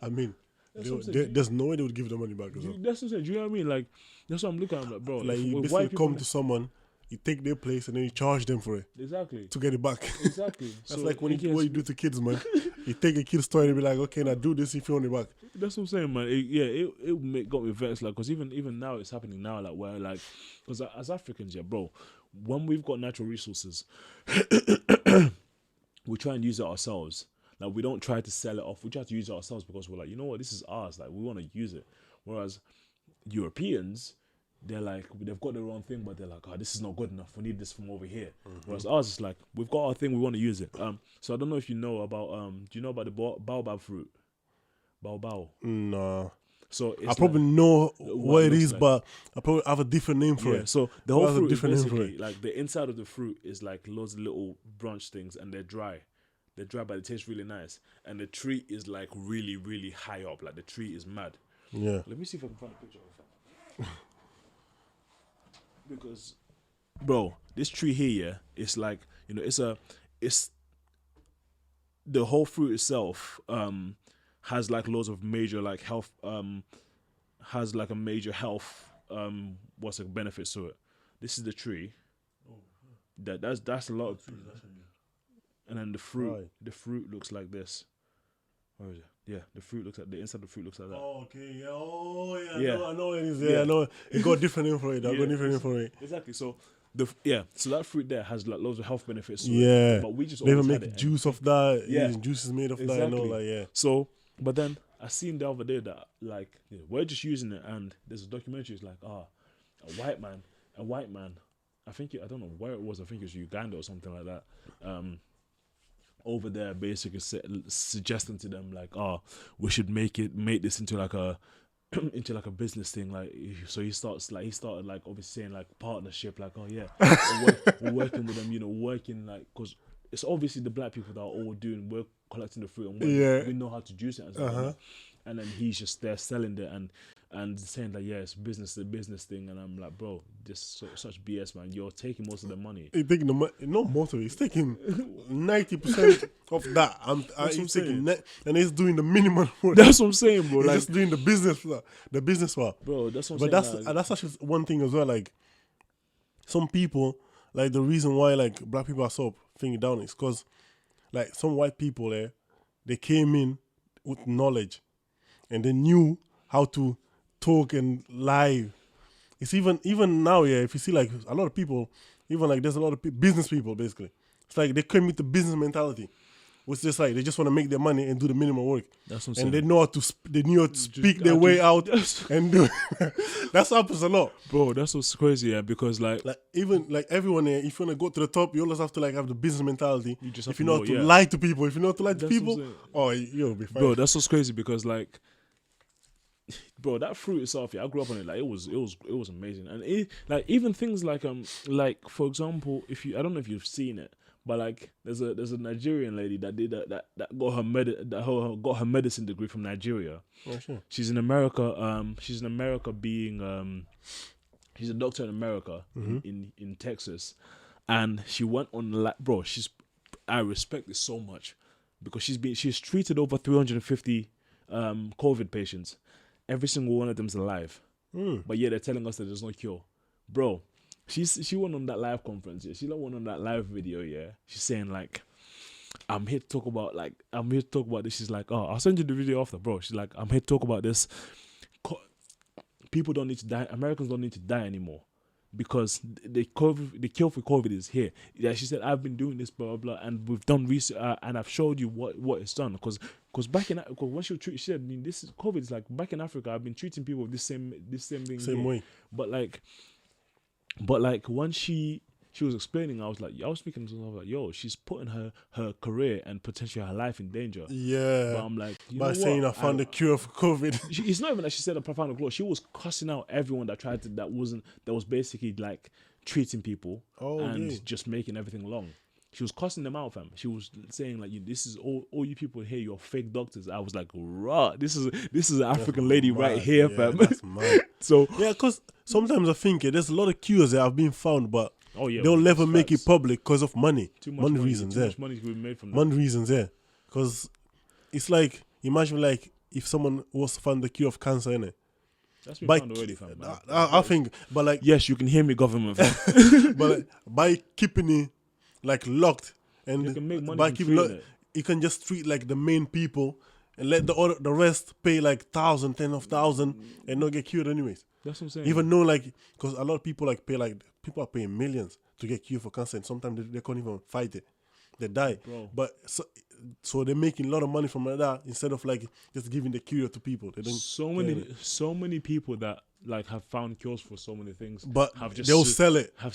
I mean, there's no way they would give the money back as well. That's what I'm saying. Do you know what I mean? Like, that's what I'm looking at. I'm like, bro, like you basically come to someone, you take their place, and then you charge them for it. Exactly. To get it back. Exactly. That's so like what you do to kids, man. You take a kid's toy and be like, okay, now do this if you want it back. That's what I'm saying, man. It got me vexed, like, because even now it's happening now, like, where, like, because as Africans, yeah, bro, when we've got natural resources, we try and use it ourselves. Like, we don't try to sell it off. We try to use it ourselves because we're like, you know what, this is ours. Like, we want to use it. Whereas Europeans, they're like, they've got their own thing, but they're like, oh, this is not good enough. We need this from over here. Mm-hmm. Whereas ours is like, we've got our thing, we want to use it. So I don't know if you know about, do you know about the baobab fruit? Baobab. No. So I probably know what it is, like, but I probably have a different name for it. So the whole fruit is basically, like, the inside of the fruit is like loads of little branch things, and they're dry. They're dry, but it tastes really nice. And the tree is like really, really high up. Like, the tree is mad. Yeah. Let me see if I can find a picture of it. Because, bro, this tree here, yeah, it's like, you know, it's the whole fruit itself has like loads of major like health has like a major health benefits to it. This is the tree. That's a lot of, and then the fruit looks like this. Where is it? Yeah, the fruit looks like the inside of the fruit looks like that. Oh, okay. Yeah. Oh, yeah. I know it is. Yeah, I know. It got different name for it. Exactly. So so that fruit there has like loads of health benefits to it. But we just they even make juice of that. Yeah, juice is made of that. I know, like, yeah. So, but then I seen the other day that, like, we're just using it, and there's a documentary. It's like, a white man. I don't know where it was. I think it was Uganda or something like that. Over there, basically suggesting to them, like, we should make this into like a business thing. Like, so he started like obviously saying like partnership, like, we're working with them, working like, because it's obviously the black people that are all we're collecting the fruit, and we know how to juice it and stuff. And then he's just there selling it and saying that, it's the business thing. And I'm like, bro, this is such BS, man. You're taking most of the money. He's taking not most of it. He's taking 90% of that. He's taking and he's doing the minimum work. That's what I'm saying, bro. He's like, just doing the business part. Bro, that's what I'm saying. But that's actually one thing as well. Like, some people, like, the reason why, like, black people are so thinking down is because, like, some white people there, they came in with knowledge, and they knew how to talk and lie. It's even now, if you see, like, a lot of people, even like there's a lot of business people, basically. It's like they came with the business mentality, which is just like they just want to make their money and do the minimum work. That's what I'm saying. And they know how to speak their way out and do it. That's happens a lot, bro. That's what's crazy, because like even like everyone here, if you want to go to the top, you always have to like have the business mentality. You just have if you know how to lie to people, you'll be fine. Bro, that's what's crazy, because like, bro, that fruit itself, I grew up on it. Like, it was amazing, and like, even things like for example, I don't know if you've seen it, but like, there's a Nigerian lady that did that got her medicine degree from Nigeria. Oh, sure. She's in America. She's in America being she's a doctor in America, in Texas, and she went on bro. I respect this so much, because she's treated over 350 COVID patients. Every single one of them's alive. But they're telling us that there's no cure. Bro, she went on that live conference, She went on that live video, She's saying like, I'm here to talk about this. She's like, I'll send you the video after, bro. She's like, I'm here to talk about this. People don't need to die. Americans don't need to die anymore, because the cure for COVID is here. Yeah, she said, I've been doing this, blah, blah, blah, and we've done research, and I've showed you what it's done. Because when she said, I mean, this is COVID. It's like, back in Africa, I've been treating people with this same thing. Same way. But like when she she was explaining, I was speaking to her, I was like, yo, she's putting her career and potentially her life in danger. Yeah. But I'm like, you By know saying what? I found the cure for COVID. It's not even that she said a profound cure. She was cussing out everyone that that was basically like treating people and yeah. just making everything long. She was cussing them out, fam. She was saying like, this is all you people here, you're fake doctors. I was like, rah, this is an African lady mad. right here, Yeah, fam. that's mad. So yeah, because sometimes I think there's a lot of cures that have been found, but they'll never make it public because of money. Too much money reasons, too much money to be made from that. Money reasons, yeah. Because it's like, imagine like if someone was to find the cure of cancer, innit? That's been found already, fam. I think, but like, yes, you can hear me, government, fam. but like, by keeping it like locked and You can make money by from keeping treating it. you can just treat like the main people and let the rest pay like 1,000, 10,000 and not get cured anyways. That's what I'm saying. Even though like, because a lot of people like people are paying millions to get cured for cancer, and sometimes they can't even fight it. They die. Bro. But so they're making a lot of money from that instead of like just giving the cure to people. They don't. So many people that like have found cures for so many things, But have just they'll sell it. have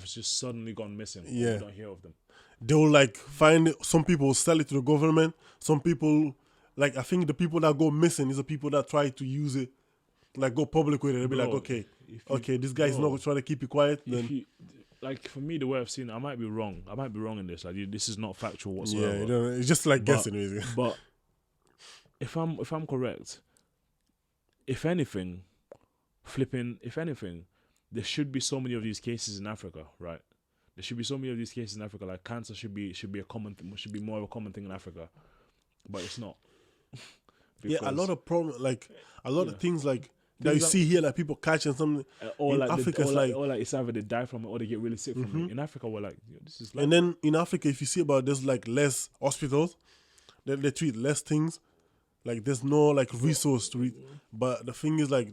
just suddenly gone missing. Yeah. We don't hear of them. They'll like find it. Some people will sell it to the government. Some people, like, I think the people that go missing is the people that try to use it, like go public with it. They'll be like, okay, this guy's not trying to keep it quiet. Then like for me, the way I've seen it, I might be wrong. I might be wrong in this. Like this is not factual whatsoever. yeah, it's just like guessing, basically. But if I'm correct, if anything, there should be so many of these cases in Africa, right? There should be so many of these cases in Africa. Like cancer should be a common should be more of a common thing in Africa, but it's not. Yeah, a lot of problems, like a lot of things like that you see here, like people catching something. Or in like Africa, or it's either they die from it or they get really sick from it. In Africa, we're like, this is. Like, and then in Africa, if you see about there's like less hospitals, they treat less things. Like there's no like resource to read, but the thing is like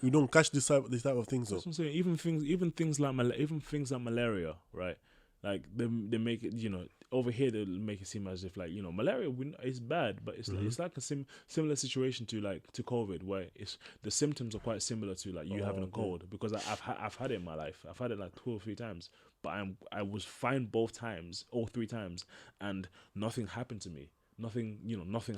we don't catch this type of things. That's what I'm saying. Even things like malaria, right? Like they make it, over here they make it seem as if like malaria is bad, but it's it's like a similar situation to COVID, where it's the symptoms are quite similar to like you having a cold, because I've had it in my life. I've had it like 2 or 3 times, but I was fine all 3 times, and nothing happened to me. Nothing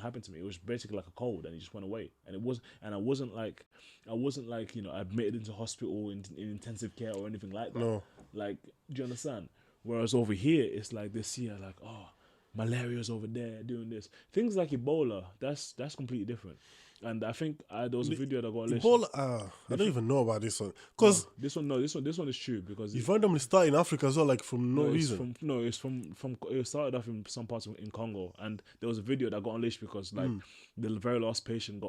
happened to me. It was basically like a cold, and it just went away. And I wasn't like admitted into hospital in intensive care or anything like that. No. Like, do you understand? Whereas over here, it's like they see it like, oh, malaria's over there doing this. Things like Ebola, that's completely different. And I think there was a video that got listed. Ebola, I don't even know about this one, because this one is true, because you randomly start in Africa as well, like from no reason. It started off in some parts in Congo, and there was a video that got unleashed because like the very last patient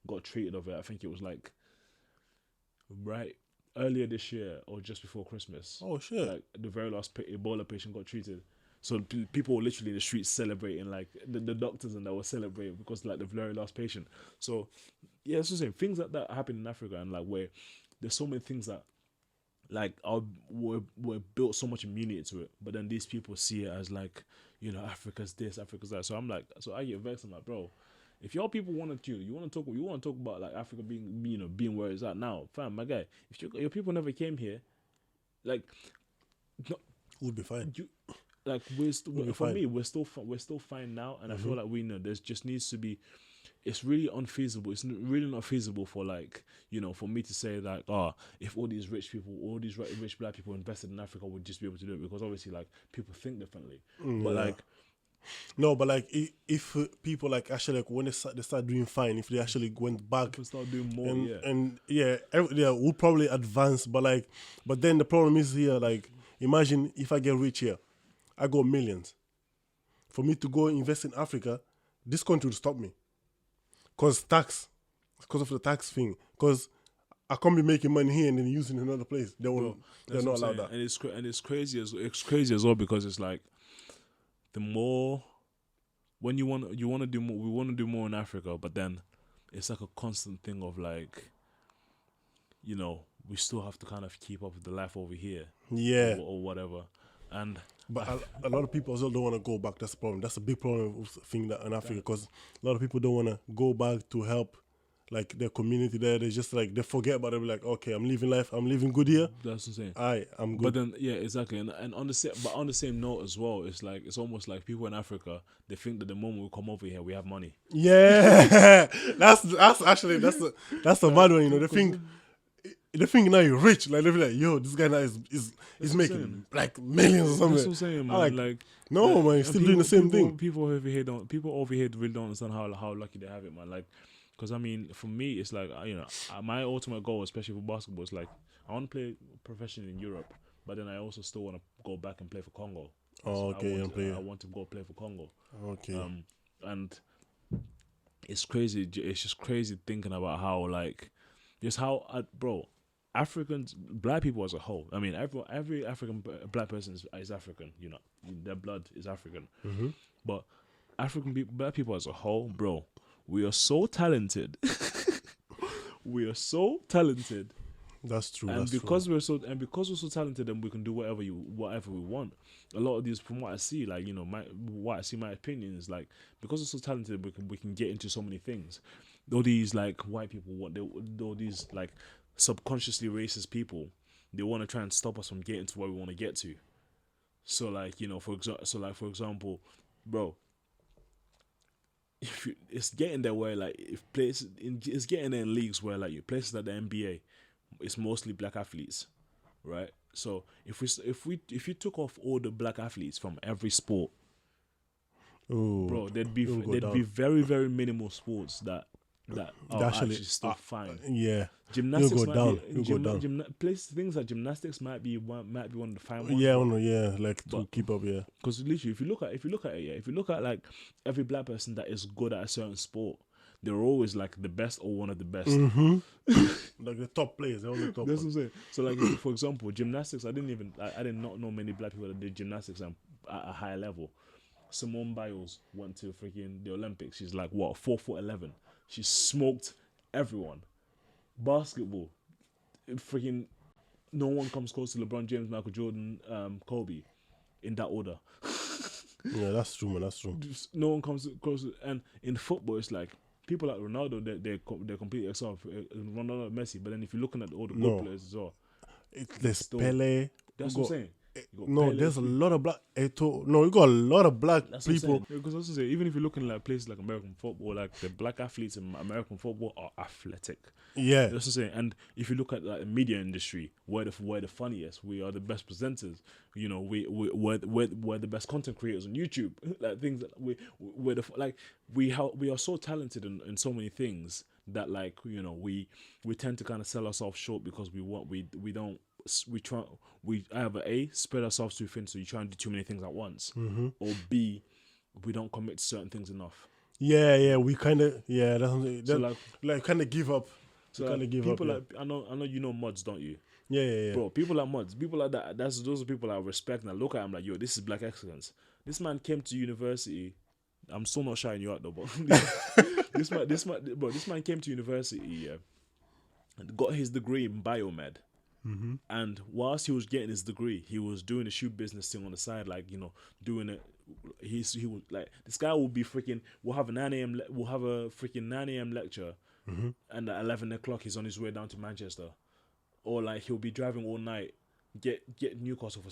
got treated of it. I think it was like right earlier this year or just before Christmas. Oh shit! Like the very last Ebola patient got treated. So people were literally in the streets celebrating, like the doctors and that were celebrating because like the very last patient. So yeah, it's the same things like that happen in Africa, and like where there's so many things that like we're built so much immunity to it, but then these people see it as like Africa's this, Africa's that. So I'm like, so I get vexed. I'm like, bro, if y'all people want to talk about like Africa being where it's at now, fam, my guy. If your people never came here, like, we'll be fine. Like we're still fine now, and I feel like there's just needs to be. It's really unfeasible. It's really not feasible for like for me to say like, if all these rich black people invested in Africa would just be able to do it, because obviously like people think differently. But like, no, but like if people like actually like when they start doing fine, if they actually went back, people start doing more, and we'll probably advance. But then the problem is here, like imagine if I get rich here. I got millions. For me to go invest in Africa, this country will stop me. Because of the tax thing. Because I can't be making money here and then using it in another place. They're not allowed that. And it's crazy as well, because it's like the more when you want to do more, we want to do more in Africa, but then it's like a constant thing of like, we still have to kind of keep up with the life over here, or whatever. But a lot of people as well don't want to go back. That's the problem. That's a big problem thing that in Africa, because a lot of people don't want to go back to help like their community there. They just like they forget about it. Be like, okay, I'm living life. I'm living good here. That's what I'm saying. I'm But good. then, yeah, exactly, and on the same, but on the same note as well, it's like it's almost like people in Africa, they think that the moment we come over here, we have money. Yeah, that's actually that's the mad one. You know, they think now you're rich. Like they be like, yo, this guy now is making like millions or something. That's what I'm saying, man. I'm like no, man, you're still doing the same thing. People over here really don't understand how lucky they have it, man. Like, because I mean, for me, it's like my ultimate goal, especially for basketball, is like I want to play professionally in Europe, but then I also still want to go back and play for Congo. Oh, okay, I want to go play for Congo. Okay. And it's crazy. It's just crazy thinking about how like just how bro. Africans, black people as a whole. I mean, every African black person is African. You know, their blood is African. Mm-hmm. But African people, black people as a whole, bro, we are so talented. We are so talented. That's true. And because we're so talented, and we can do whatever we want. A lot of these, from what I see, like my opinion is like because we're so talented, we can get into so many things. All these like white people, all these like subconsciously racist people, they want to try and stop us from getting to where we want to get to. So like for example, bro, it's getting there where like it's getting there in leagues where like places like the NBA, it's mostly black athletes, right? So if you took off all the black athletes from every sport, bro, there'd be very very minimal sports that are actually still fine. Yeah, gymnastics go down. Things like gymnastics might be one of the fine ones. Yeah, like to keep up. Yeah, because literally, if you look at like every black person that is good at a certain sport, they're always like the best or one of the best. Mm-hmm. Like the top players, they're all the top. That's what I'm saying. So like, for example, gymnastics. I did not know many black people that did gymnastics at a higher level. Simone Biles went to freaking the Olympics. She's like 4'11". She smoked everyone. Basketball, freaking no one comes close to LeBron James, Michael Jordan, Kobe, in that order. Yeah, that's true, man. That's true. No one comes close. And in football, it's like people like Ronaldo, they're completely excellent. Ronaldo, Messi. But then if you're looking at all the good players as well, there's Pele. That's what I'm saying. No, there's a lot of black. You got a lot of black people. Because I was saying, even if you're looking at places like American football, like the black athletes in American football are athletic. Yeah, that's what I'm saying. And if you look at like the media industry, we're the funniest. We are the best presenters. We're the best content creators on YouTube. Like things that we are so talented in so many things that like we tend to kind of sell ourselves short because we either A, spread ourselves too thin, so you try and do too many things at once, or B, we don't commit to certain things enough. Yeah, we kind of that's so like kind of give up. So kind of give people up. Like I know you know Mods, don't you? Yeah. Bro, people like Mods, people like that. Those are people I respect and I look at. I'm like, yo, this is black excellence. This man came to university. I'm still not shouting you out though, but this man came to university, yeah, and got his degree in biomed. Mm-hmm. And whilst he was getting his degree, he was doing a shoe business thing on the side, like doing it. He was like, this guy will be freaking. We'll have a freaking 9 a.m. lecture, and at 11 o'clock he's on his way down to Manchester, or like he'll be driving all night, get Newcastle for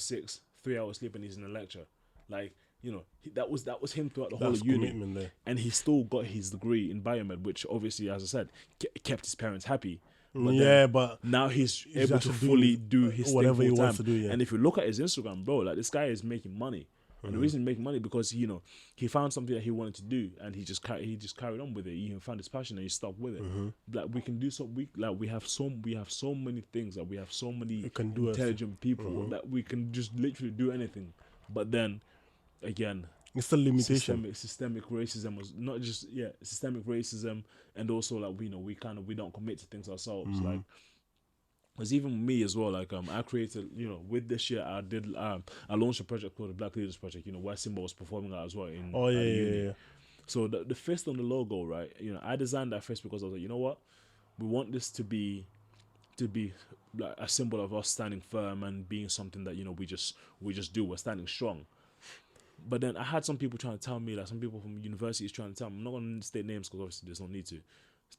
3 hours sleep, and he's in a lecture. Like that was him throughout the whole of uni, and he still got his degree in biomed, which obviously, as I said, kept his parents happy. But now he's able to fully do his whatever he wants to do. Yeah. And if you look at his Instagram, bro, like this guy is making money, and the reason he's making money because he found something that he wanted to do, and he just carried on with it. He found his passion, and he stuck with it. Like we can do we have so many things that we have so many intelligent people that we can just literally do anything. But then again, it's the limitation. Systemic racism was not just systemic racism, and also like we don't commit to things ourselves. Like, because even me as well. Like I created with this year I launched a project called the Black Leaders Project. Where Simba was performing that as well in uni. So the fist on the logo, right? I designed that fist because I was like, you know what, we want this to be like a symbol of us standing firm and being something that we just do. We're standing strong. But then I had some people trying to tell me, like some people from universities trying to tell me, I'm not going to state names because obviously there's no need to.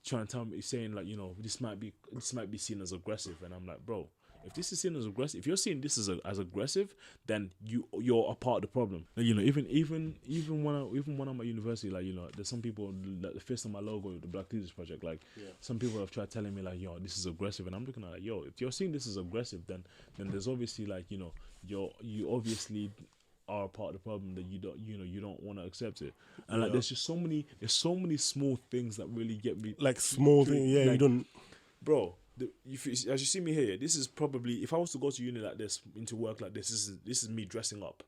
trying to tell me, saying like, this might be seen as aggressive, and I'm like, bro, if this is seen as aggressive, if you're seeing this as aggressive, then you're a part of the problem. And, even when I'm at university, like, there's some people that the first on my logo, the Black Leaders Project, like, some people have tried telling me like, yo, this is aggressive, and I'm looking at like, yo, if you're seeing this as aggressive, then there's obviously like, you obviously are a part of the problem, that you don't want to accept it. And like, there's so many small things that really get me, like small thing, like, you don't, bro. As you see me here, this is probably, if I was to go to uni like this, into work like this is me dressing up.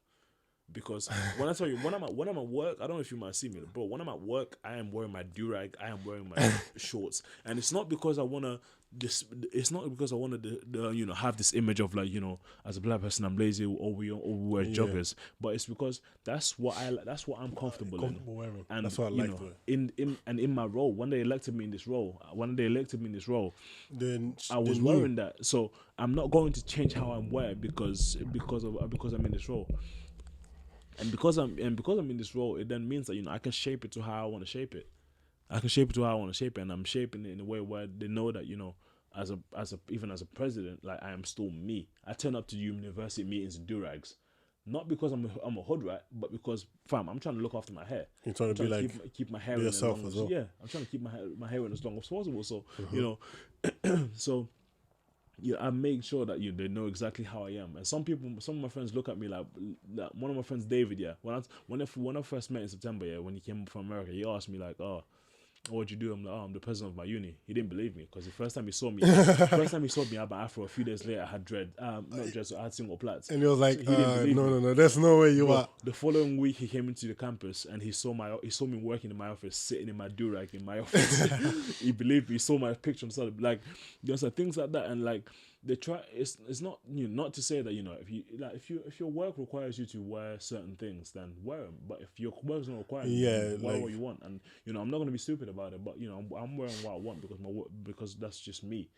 Because when I tell you, when I'm at work, I don't know if you might see me, bro. When I'm at work, I am wearing my do-rag, I am wearing my shorts, and it's not because I wanna have this image of like, as a black person I'm lazy, or we wear joggers, but it's because that's what I'm comfortable in. Wearing. And that's what I like to wear. In my role, when they elected me in this role, Then I was wearing that. So I'm not going to change how I'm wearing because I'm in this role. And because I'm in this role, it then means that I can shape it to how I want to shape it. And I'm shaping it in a way where they know that even as a president, like, I am still me. I turn up to university meetings in do-rags, not because I'm a hood rat, but because, fam, I'm trying to look after my hair. You're trying to be like, keep my hair be in yourself as long as well. Yeah, I'm trying to keep my hair in as long as possible. So so. Yeah, I make sure that they know exactly how I am. And some of my friends look at me like one of my friends, David. Yeah, when I first met in September, yeah, when he came from America, he asked me like, "Oh, what'd you do?" I'm like, "Oh, I'm the president of my uni." He didn't believe me because the first time he saw me, I had my afro. A few days later, I had dread. Not dread, so I had single plaits. And he was like, So he didn't believe me. no, there's no way you are. The following week, he came into the campus and he saw me working in my office, sitting in my do-rag in my office. He believed me. He saw my picture and started like, things like that. And like, they try. It's not not to say that if your work requires you to wear certain things, then wear them. But if your work is not requiring you, wear what you want. And I'm not going to be stupid about it. But I'm wearing what I want because that's just me.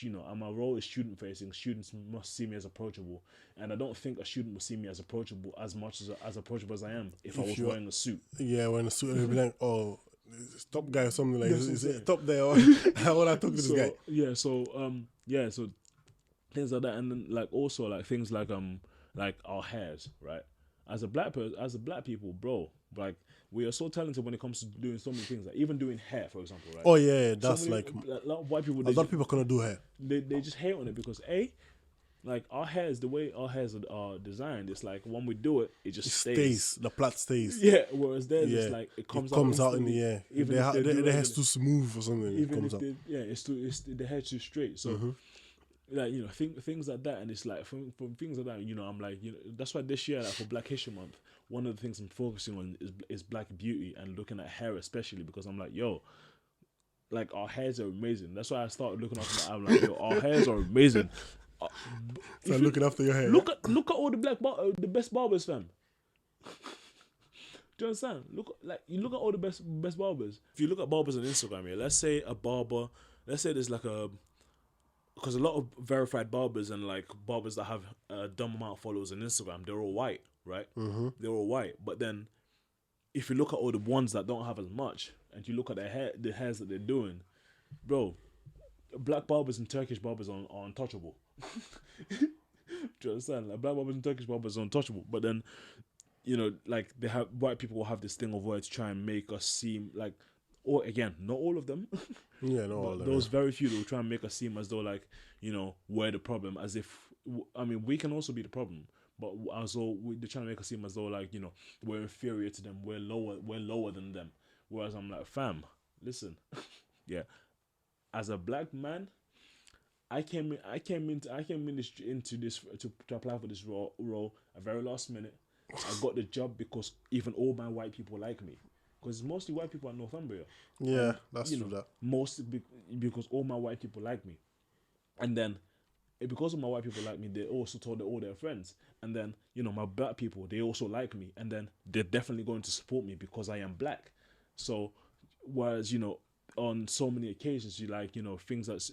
And my role is student facing. Students must see me as approachable, and I don't think a student will see me as approachable as much as approachable as I am if I was wearing a suit. Yeah, wearing a suit, they'll be like, oh, top guy or something like this. Is it top there? Or what I talk to this guy? Yeah, so things like that, and then like also like things like our hairs, right? As a black people, bro, like, we are so talented when it comes to doing so many things, like even doing hair, for example, right? Oh yeah, that's a lot of white people. A lot of people cannot do hair. They just hate on it because like our hairs, the way our hairs are designed, it's like when we do it, it just stays. The plait stays. Yeah, whereas theirs, it's like it comes out in the air. Even their hair's too smooth or something. Even it comes out. it's the hair's too straight. So. Like, things like that, and it's like from things like that, I'm like, that's why this year, like, for Black History Month, one of the things I'm focusing on is black beauty and looking at hair, especially because I'm like, yo, like, our hairs are amazing. That's why I started looking after my. I'm like, yo, our hairs are amazing. So looking after your hair. Look at all the best barbers, fam. Do you understand? Look at all the best barbers. If you look at barbers on Instagram, yeah, let's say there's like because a lot of verified barbers and like barbers that have a dumb amount of followers on Instagram, they're all white, right? Mm-hmm. They're all white. But then, if you look at all the ones that don't have as much, and you look at the hairs that they're doing, bro, black barbers and Turkish barbers are untouchable. Do you understand? Like, black barbers and Turkish barbers are untouchable. But then, like, white people will have this thing of where to try and make us seem like, or again, not all of them. Yeah, not all of them. Those very few that will try and make us seem as though, like, we're the problem, as if, we can also be the problem, but as though they're trying to make us seem as though, like, we're inferior to them, we're lower than them. Whereas I'm like, fam, listen, yeah, as a black man, I came into this to apply for this role at very last minute. I got the job because even all my white people like me. Because it's mostly white people in Northumbria. Yeah, and, that's true. That mostly because all my white people like me, and then because of my white people like me, they also told all their friends, and then my black people, they also like me, and then they're definitely going to support me because I am black. So whereas on so many occasions, things that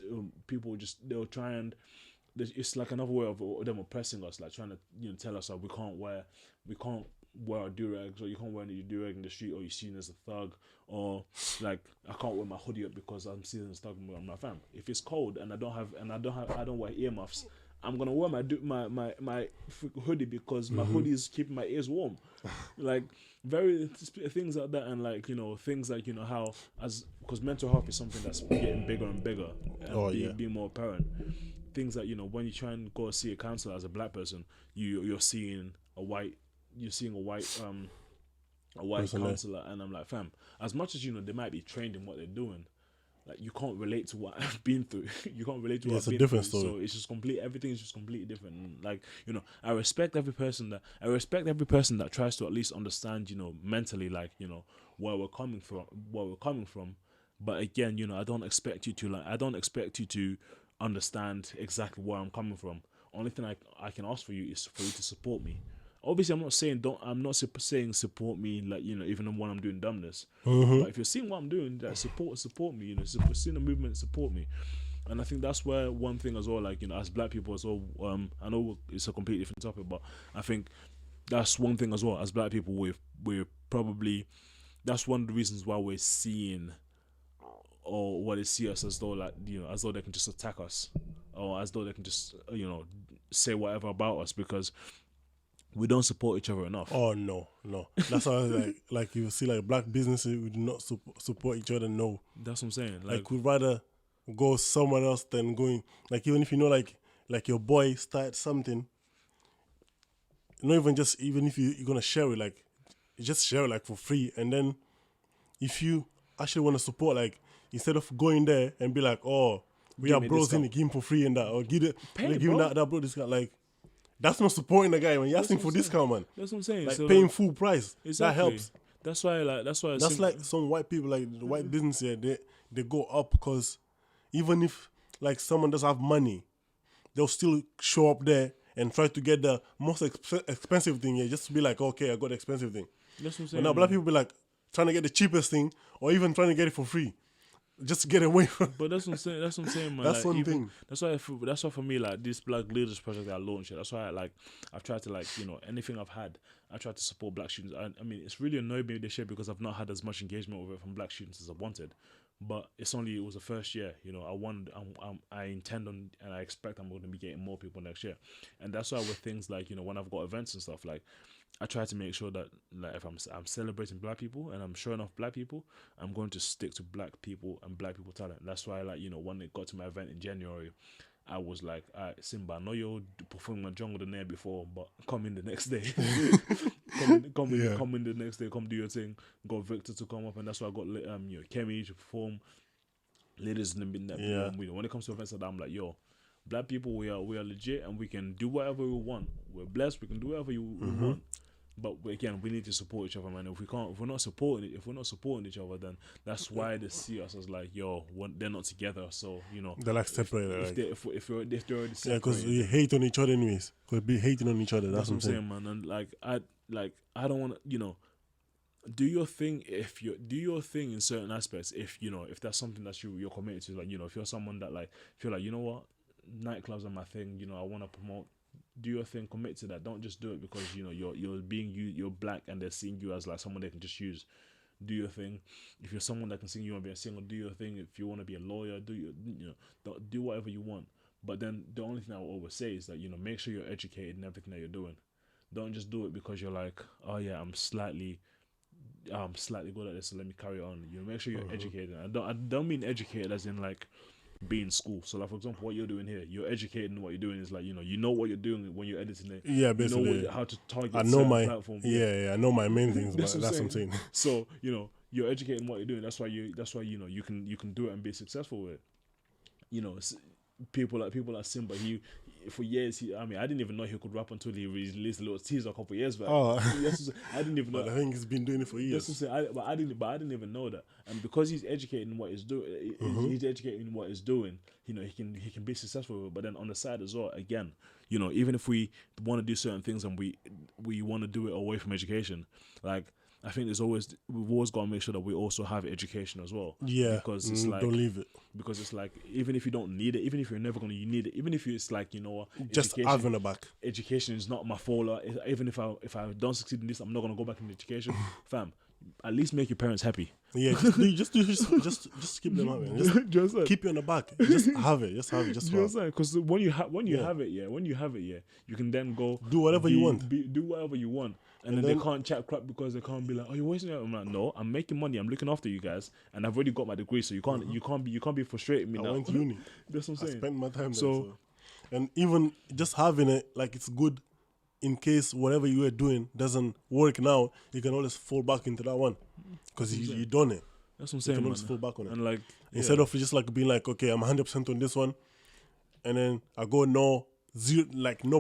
people they'll try and it's like another way of them oppressing us, like trying to tell us that we can't wear a durag, or you can't wear a durag in the street, or you're seen as a thug, or like I can't wear my hoodie up because I'm seen as a thug. I'm like, fam, if it's cold and I don't wear earmuffs, I'm gonna wear my hoodie because my hoodie is keeping my ears warm. Like very things like that, and like things like how because mental health is something that's getting bigger and bigger and being more apparent. Things that when you try and go see a counselor as a black person, you're seeing a white counselor, and I'm like, fam, as much as they might be trained in what they're doing, like you can't relate to what I've been through. You can't relate to what I've been different through. story. So it's just everything is just completely different. And like I respect every person that tries to at least understand mentally, like where we're coming from. But again, I don't expect you to understand exactly where I'm coming from. Only thing I can ask for you is for you to support me. Obviously, I'm not saying support me like even when I'm doing dumbness. But if you're seeing what I'm doing, that support me. Seeing the movement, support me. And I think that's where one thing as well, like as black people as well. I know it's a completely different topic, but I think that's one thing as well. As black people, we're probably that's one of the reasons why we're seeing or what they see us as though like as though they can just attack us, or as though they can just say whatever about us, because we don't support each other enough. Oh no. That's why like you see like black businesses, we do not support each other. No, That's what I'm saying. like we'd rather go somewhere else than going, like, even if like your boy started something, not even if you're gonna share it, like you just share it like for free. And then if you actually want to support, like instead of going there and be like, oh, we are bros in the game for free and that, or give that bro discount, like that's not supporting the guy when you're asking for discount, man. That's what I'm saying. Like so paying full price, exactly. that helps. That's why Like some white people, like the white business here, they go up because even if like someone does have money, they'll still show up there and try to get the most expensive thing here, just to be like, okay, I got the expensive thing. That's what I'm saying. But now black people be like trying to get the cheapest thing, or even trying to get it for free, just to get away from. But that's what I'm saying, man. That's like, one thing. That's why for me, like this Black Leaders project that I launched, that's why I've tried to anything I've had, I tried to support black students. I mean, it's really annoyed me this year because I've not had as much engagement with it from black students as I wanted. But it was the first year, I intend on, and I expect I'm going to be getting more people next year. And that's why with things like, when I've got events and stuff, like I try to make sure that like if I'm celebrating black people and I'm showing off black people, I'm going to stick to black people and black people talent. That's why when it got to my event in January, I was like, all right, Simba, I know you're performing my jungle the night before, but come in the next day. come in the next day, come do your thing. Got Victor to come up, and that's why I got Kemi to perform. Ladies in the perform. When it comes to events like that, I'm like, yo, black people, we are legit, and we can do whatever we want. We're blessed, we can do whatever we want. But again, we need to support each other, man. If we're not supporting each other, then that's why they see us as like, yo, they're not together. So they're like separated. If they're already separated, yeah, because we hate on each other anyways. Because be hating on each other. That's what I'm saying, man. And I don't want to, do your thing. Do your thing in certain aspects. If that's something that you're committed to, like if you're someone that like feel like what, nightclubs are my thing. I want to promote. Do your thing, commit to that. Don't just do it because you're black and they're seeing you as like someone they can just use. Do your thing. If you're someone that can sing, you want to be a singer, do your thing. If you want to be a lawyer, do whatever you want. But then the only thing I will always say is that make sure you're educated in everything that you're doing. Don't just do it because you're like, oh yeah, I'm slightly good at this, so let me carry on. Make sure you're educated. I don't mean educated as in like be in school. So like for example, what you're doing here, you're educated in what you're doing is like you know what you're doing when you're editing it. Yeah, basically. You know how to target. I know my platforms. I know my main things, but that's what I'm saying. So you're educated in what you're doing. That's why you can do it and be successful with it. People like Simba, for years I didn't even know he could rap until he released a little teaser a couple of years back. I didn't even know. But I think he's been doing it for years. I didn't even know that. And because he's educated in what he's doing, he's educated in what he's doing. He can be successful with it. But then on the side as well, again, even if we want to do certain things and we want to do it away from education, like I think we've always got to make sure that we also have education as well. Yeah, because it's like, don't leave it. Because it's like, even if you don't need it, even if you're never going to need it, even if it's like, you know what, Just having a back. Education is not my fault. Even if I don't succeed in this, I'm not going to go back into education. Fam, at least make your parents happy. Yeah, just keep them happy. Just keep you on the back. Just have it. Just have it. Just because when you have it, you can then go do whatever you want. Do whatever you want. And then they can't chat crap because they can't be like, oh, you're wasting it. I'm like, no, I'm making money. I'm looking after you guys, and I've already got my degree, so you can't be frustrating me now. I went to uni. That's what I'm saying. I spent my time there. So, and even just having it, like, it's good in case whatever you were doing doesn't work now. You can always fall back into that one because you done it. That's what I'm saying. You can always fall back on it. And like, instead of just like being like, okay, I'm 100% on this one, and then I go no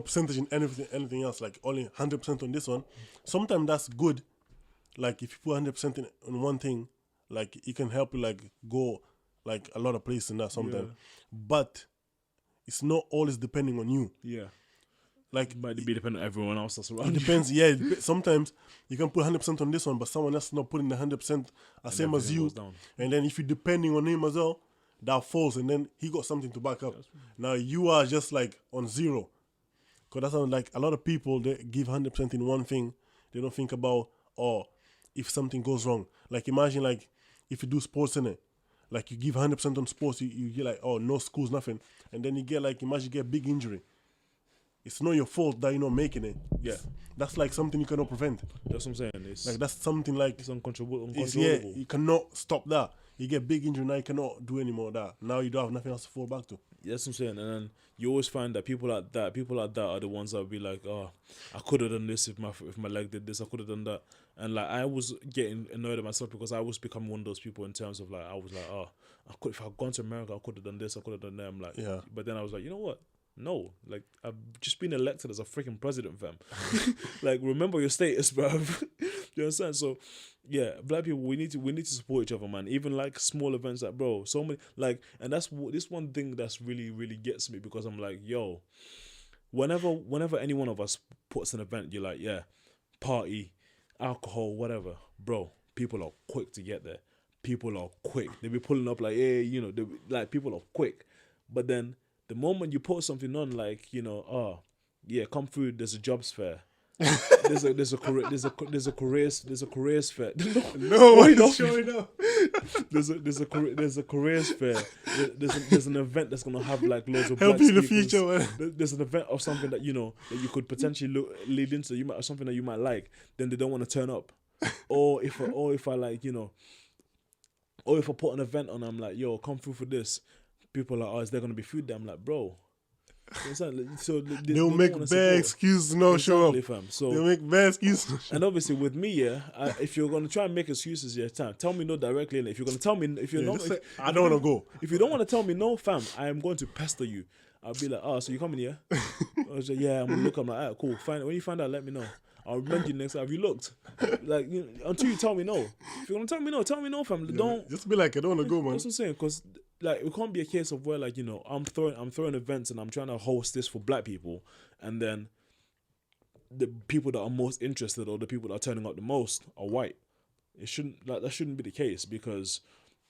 percentage in anything else, like only 100% on this one. Sometimes that's good. Like if you put 100% in one thing, like it can help you like go like a lot of places in that sometimes. But it's not always depending on you. Yeah. Like it might be dependent on everyone else that's around. It depends. Yeah, sometimes you can put 100% on this one, but someone else is not putting the 100% the same as you. And then if you're depending on him as well, that falls, and then he got something to back up. Now you are just like on zero. Because that's like a lot of people, they give 100% in one thing. They don't think about, if something goes wrong. Like imagine like if you do sports in it, like you give 100% on sports, you get like, no schools, nothing. And then you get like, imagine you get a big injury. It's not your fault that you're not making it. Yeah. That's like something you cannot prevent. That's what I'm saying. It's like that's something like it's uncontrollable. You cannot stop that. You get big injury now, you cannot do any more of that. Now you don't have nothing else to fall back to. That's what I'm saying. And then you always find that people like that are the ones that will be like, oh, I could have done this if my leg did this, I could have done that. And like I was getting annoyed at myself because I was becoming one of those people in terms of like, I was like, if I'd gone to America, I could have done this, I could have done that. I'm like, yeah. But then I was like, you know what? No, like I've just been elected as a freaking president, fam. Like remember your status, bruv. You understand? So yeah, black people, we need to support each other, man. Even like small events, like bro, so many like, and that's this one thing that's really gets me because I'm like, yo, whenever any one of us puts an event, you're like, yeah, party, alcohol, whatever, bro. People are quick to get there. People are quick. They be pulling up like, hey, you know, like people are quick, but then. The moment you put something on, like come through. There's a jobs fair. there's a careers fair. No one's showing up. There's a careers fair. There's an event that's gonna have like loads of help you in the speakers. future. Man. There's an event of something that that you could potentially lead into. You might something that you might like. Then they don't want to turn up. Or if I like or if I put an event on, I'm like, yo, come through for this. People are like, is there going to be food there? I'm like, bro. So they'll make bad excuses to not show up. Fam. So they'll make bad excuses. And obviously with me, if you're going to try and make excuses, tell me no directly. And if you're going to tell me, I don't want to go. If you don't want to tell me no, fam, I am going to pester you. I'll be like, so you coming here? I was like, yeah, I'm going to look. I'm like, all right, cool. Fine. When you find out, let me know. I'll remind you next time. Have you looked? Like, until you tell me no. If you're going to tell me no, fam. Don't. Just be like, I don't want to go, man. That's what I'm saying. Because like it can't be a case of where like I'm throwing events and I'm trying to host this for black people, and then the people that are most interested or the people that are turning up the most are white. That shouldn't be the case because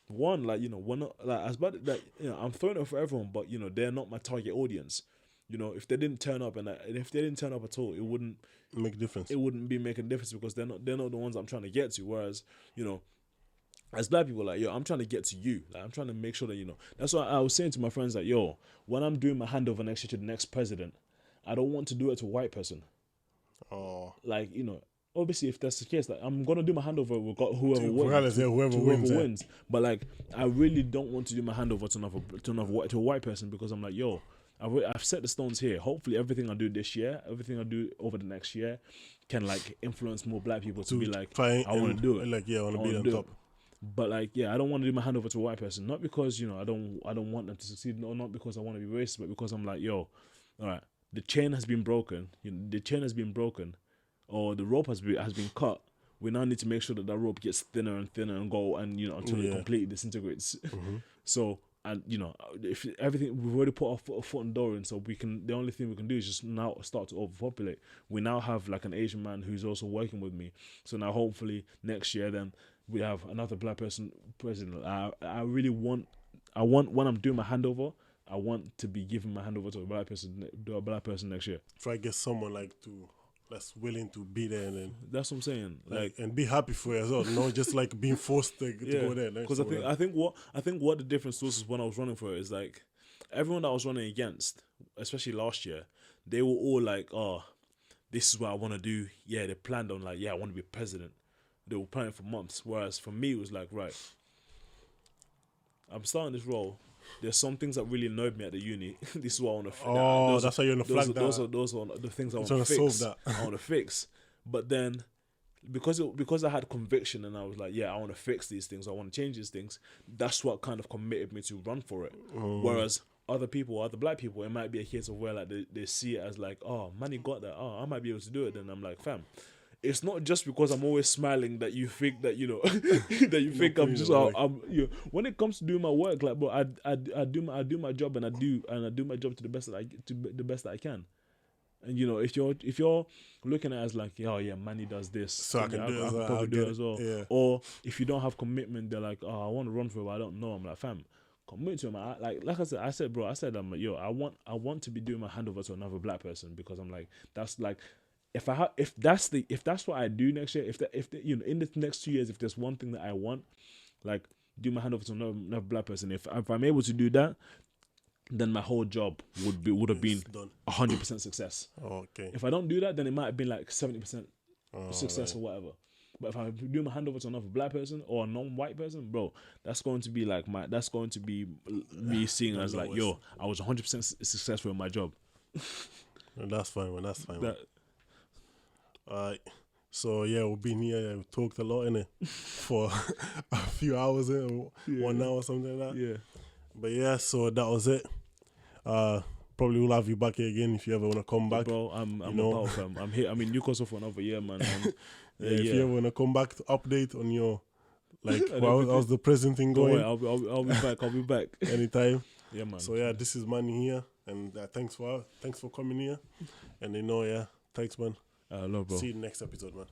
one, like we're not like as bad like I'm throwing it for everyone, but they're not my target audience. If they didn't turn up and if they didn't turn up at all, it wouldn't make a difference. It wouldn't be making a difference because they're not the ones I'm trying to get to. Whereas as black people, like, I'm trying to get to you. Like, I'm trying to make sure that, That's why I was saying to my friends, like, when I'm doing my handover next year to the next president, I don't want to do it to a white person. Oh. Like, obviously, if that's the case, like, I'm going to do my handover with whoever wins. Wins. But, like, I really don't want to do my handover to a white person because I'm like, I've set the stones here. Hopefully, everything I do this year, everything I do over the next year can, like, influence more black people to be like, I want to do it. Like, I want to be on top. But like, I don't want to do my handover to a white person, not because I don't want them to succeed, or not because I want to be racist, but because I'm like, all right, the chain has been broken, or the rope has been cut. We now need to make sure that rope gets thinner and thinner and go and until it completely disintegrates. Mm-hmm. So And if everything, we've already put our foot in the door, and so the only thing we can do is just now start to overpopulate. We now have like an Asian man who's also working with me. So now hopefully next year then we have another black person president. I really want when I'm doing my handover, I want to be giving my handover to a black person next year. Try to get someone that's willing to be there, and then that's what I'm saying. And be happy for it as well. Not just like being forced to go there. Because I think what the difference was when I was running for it is like everyone that I was running against, especially last year, they were all like, "Oh, this is what I want to do." Yeah, they planned on I want to be president. They were planning for months. Whereas for me, it was like, right, I'm starting this role. There's some things that really annoyed me at the uni. This is what I want to. That's why you're on the flag. Those are the things I want to fix. Solve that. I want to fix. But then, because I had conviction and I was like, I want to fix these things. I want to change these things. That's what kind of committed me to run for it. Whereas other black people, it might be a case of where like they see it as like, oh, Manny got that. Oh, I might be able to do it. Then I'm like, fam. It's not just because I'm always smiling that you think that that you think I'm just when it comes to doing my work, like, bro, I do my job and I do my job to the best that I can. And if you're looking at it as like, oh yeah, Manny does this, so I can probably do it as well. Yeah. Or if you don't have commitment, they're like, oh, I want to run for it, but I don't know. I'm like, fam, commit to him. Like I said, bro, I'm like, I want to be doing my handover to another black person, because I'm like, that's like. If that's what I do next year, if in the next 2 years, if there's one thing that I want, like do my handover to another black person, if I'm able to do that, then my whole job would have been 100% success. Okay. If I don't do that, then it might have been like 70% success or whatever. But if I do my handover to another black person or a non-white person, bro, that's going to be like me seeing as like, yo, I was 100% successful in my job. That's fine, man. That's fine. Alright, so yeah, we've been here. We talked a lot in it for a few hours, 1 hour or something like that. Yeah, but yeah, so that was it. Probably we'll have you back here again if you ever want to come back. Bro, I'm here. I'm in Newcastle for another year, man. And, if you ever want to come back to update on your how's the present thing going? I'll be back. I'll be back anytime. Yeah, man. So yeah, this is Manny here, and thanks for coming here, and thanks, man. No, bro. See you in the next episode, man.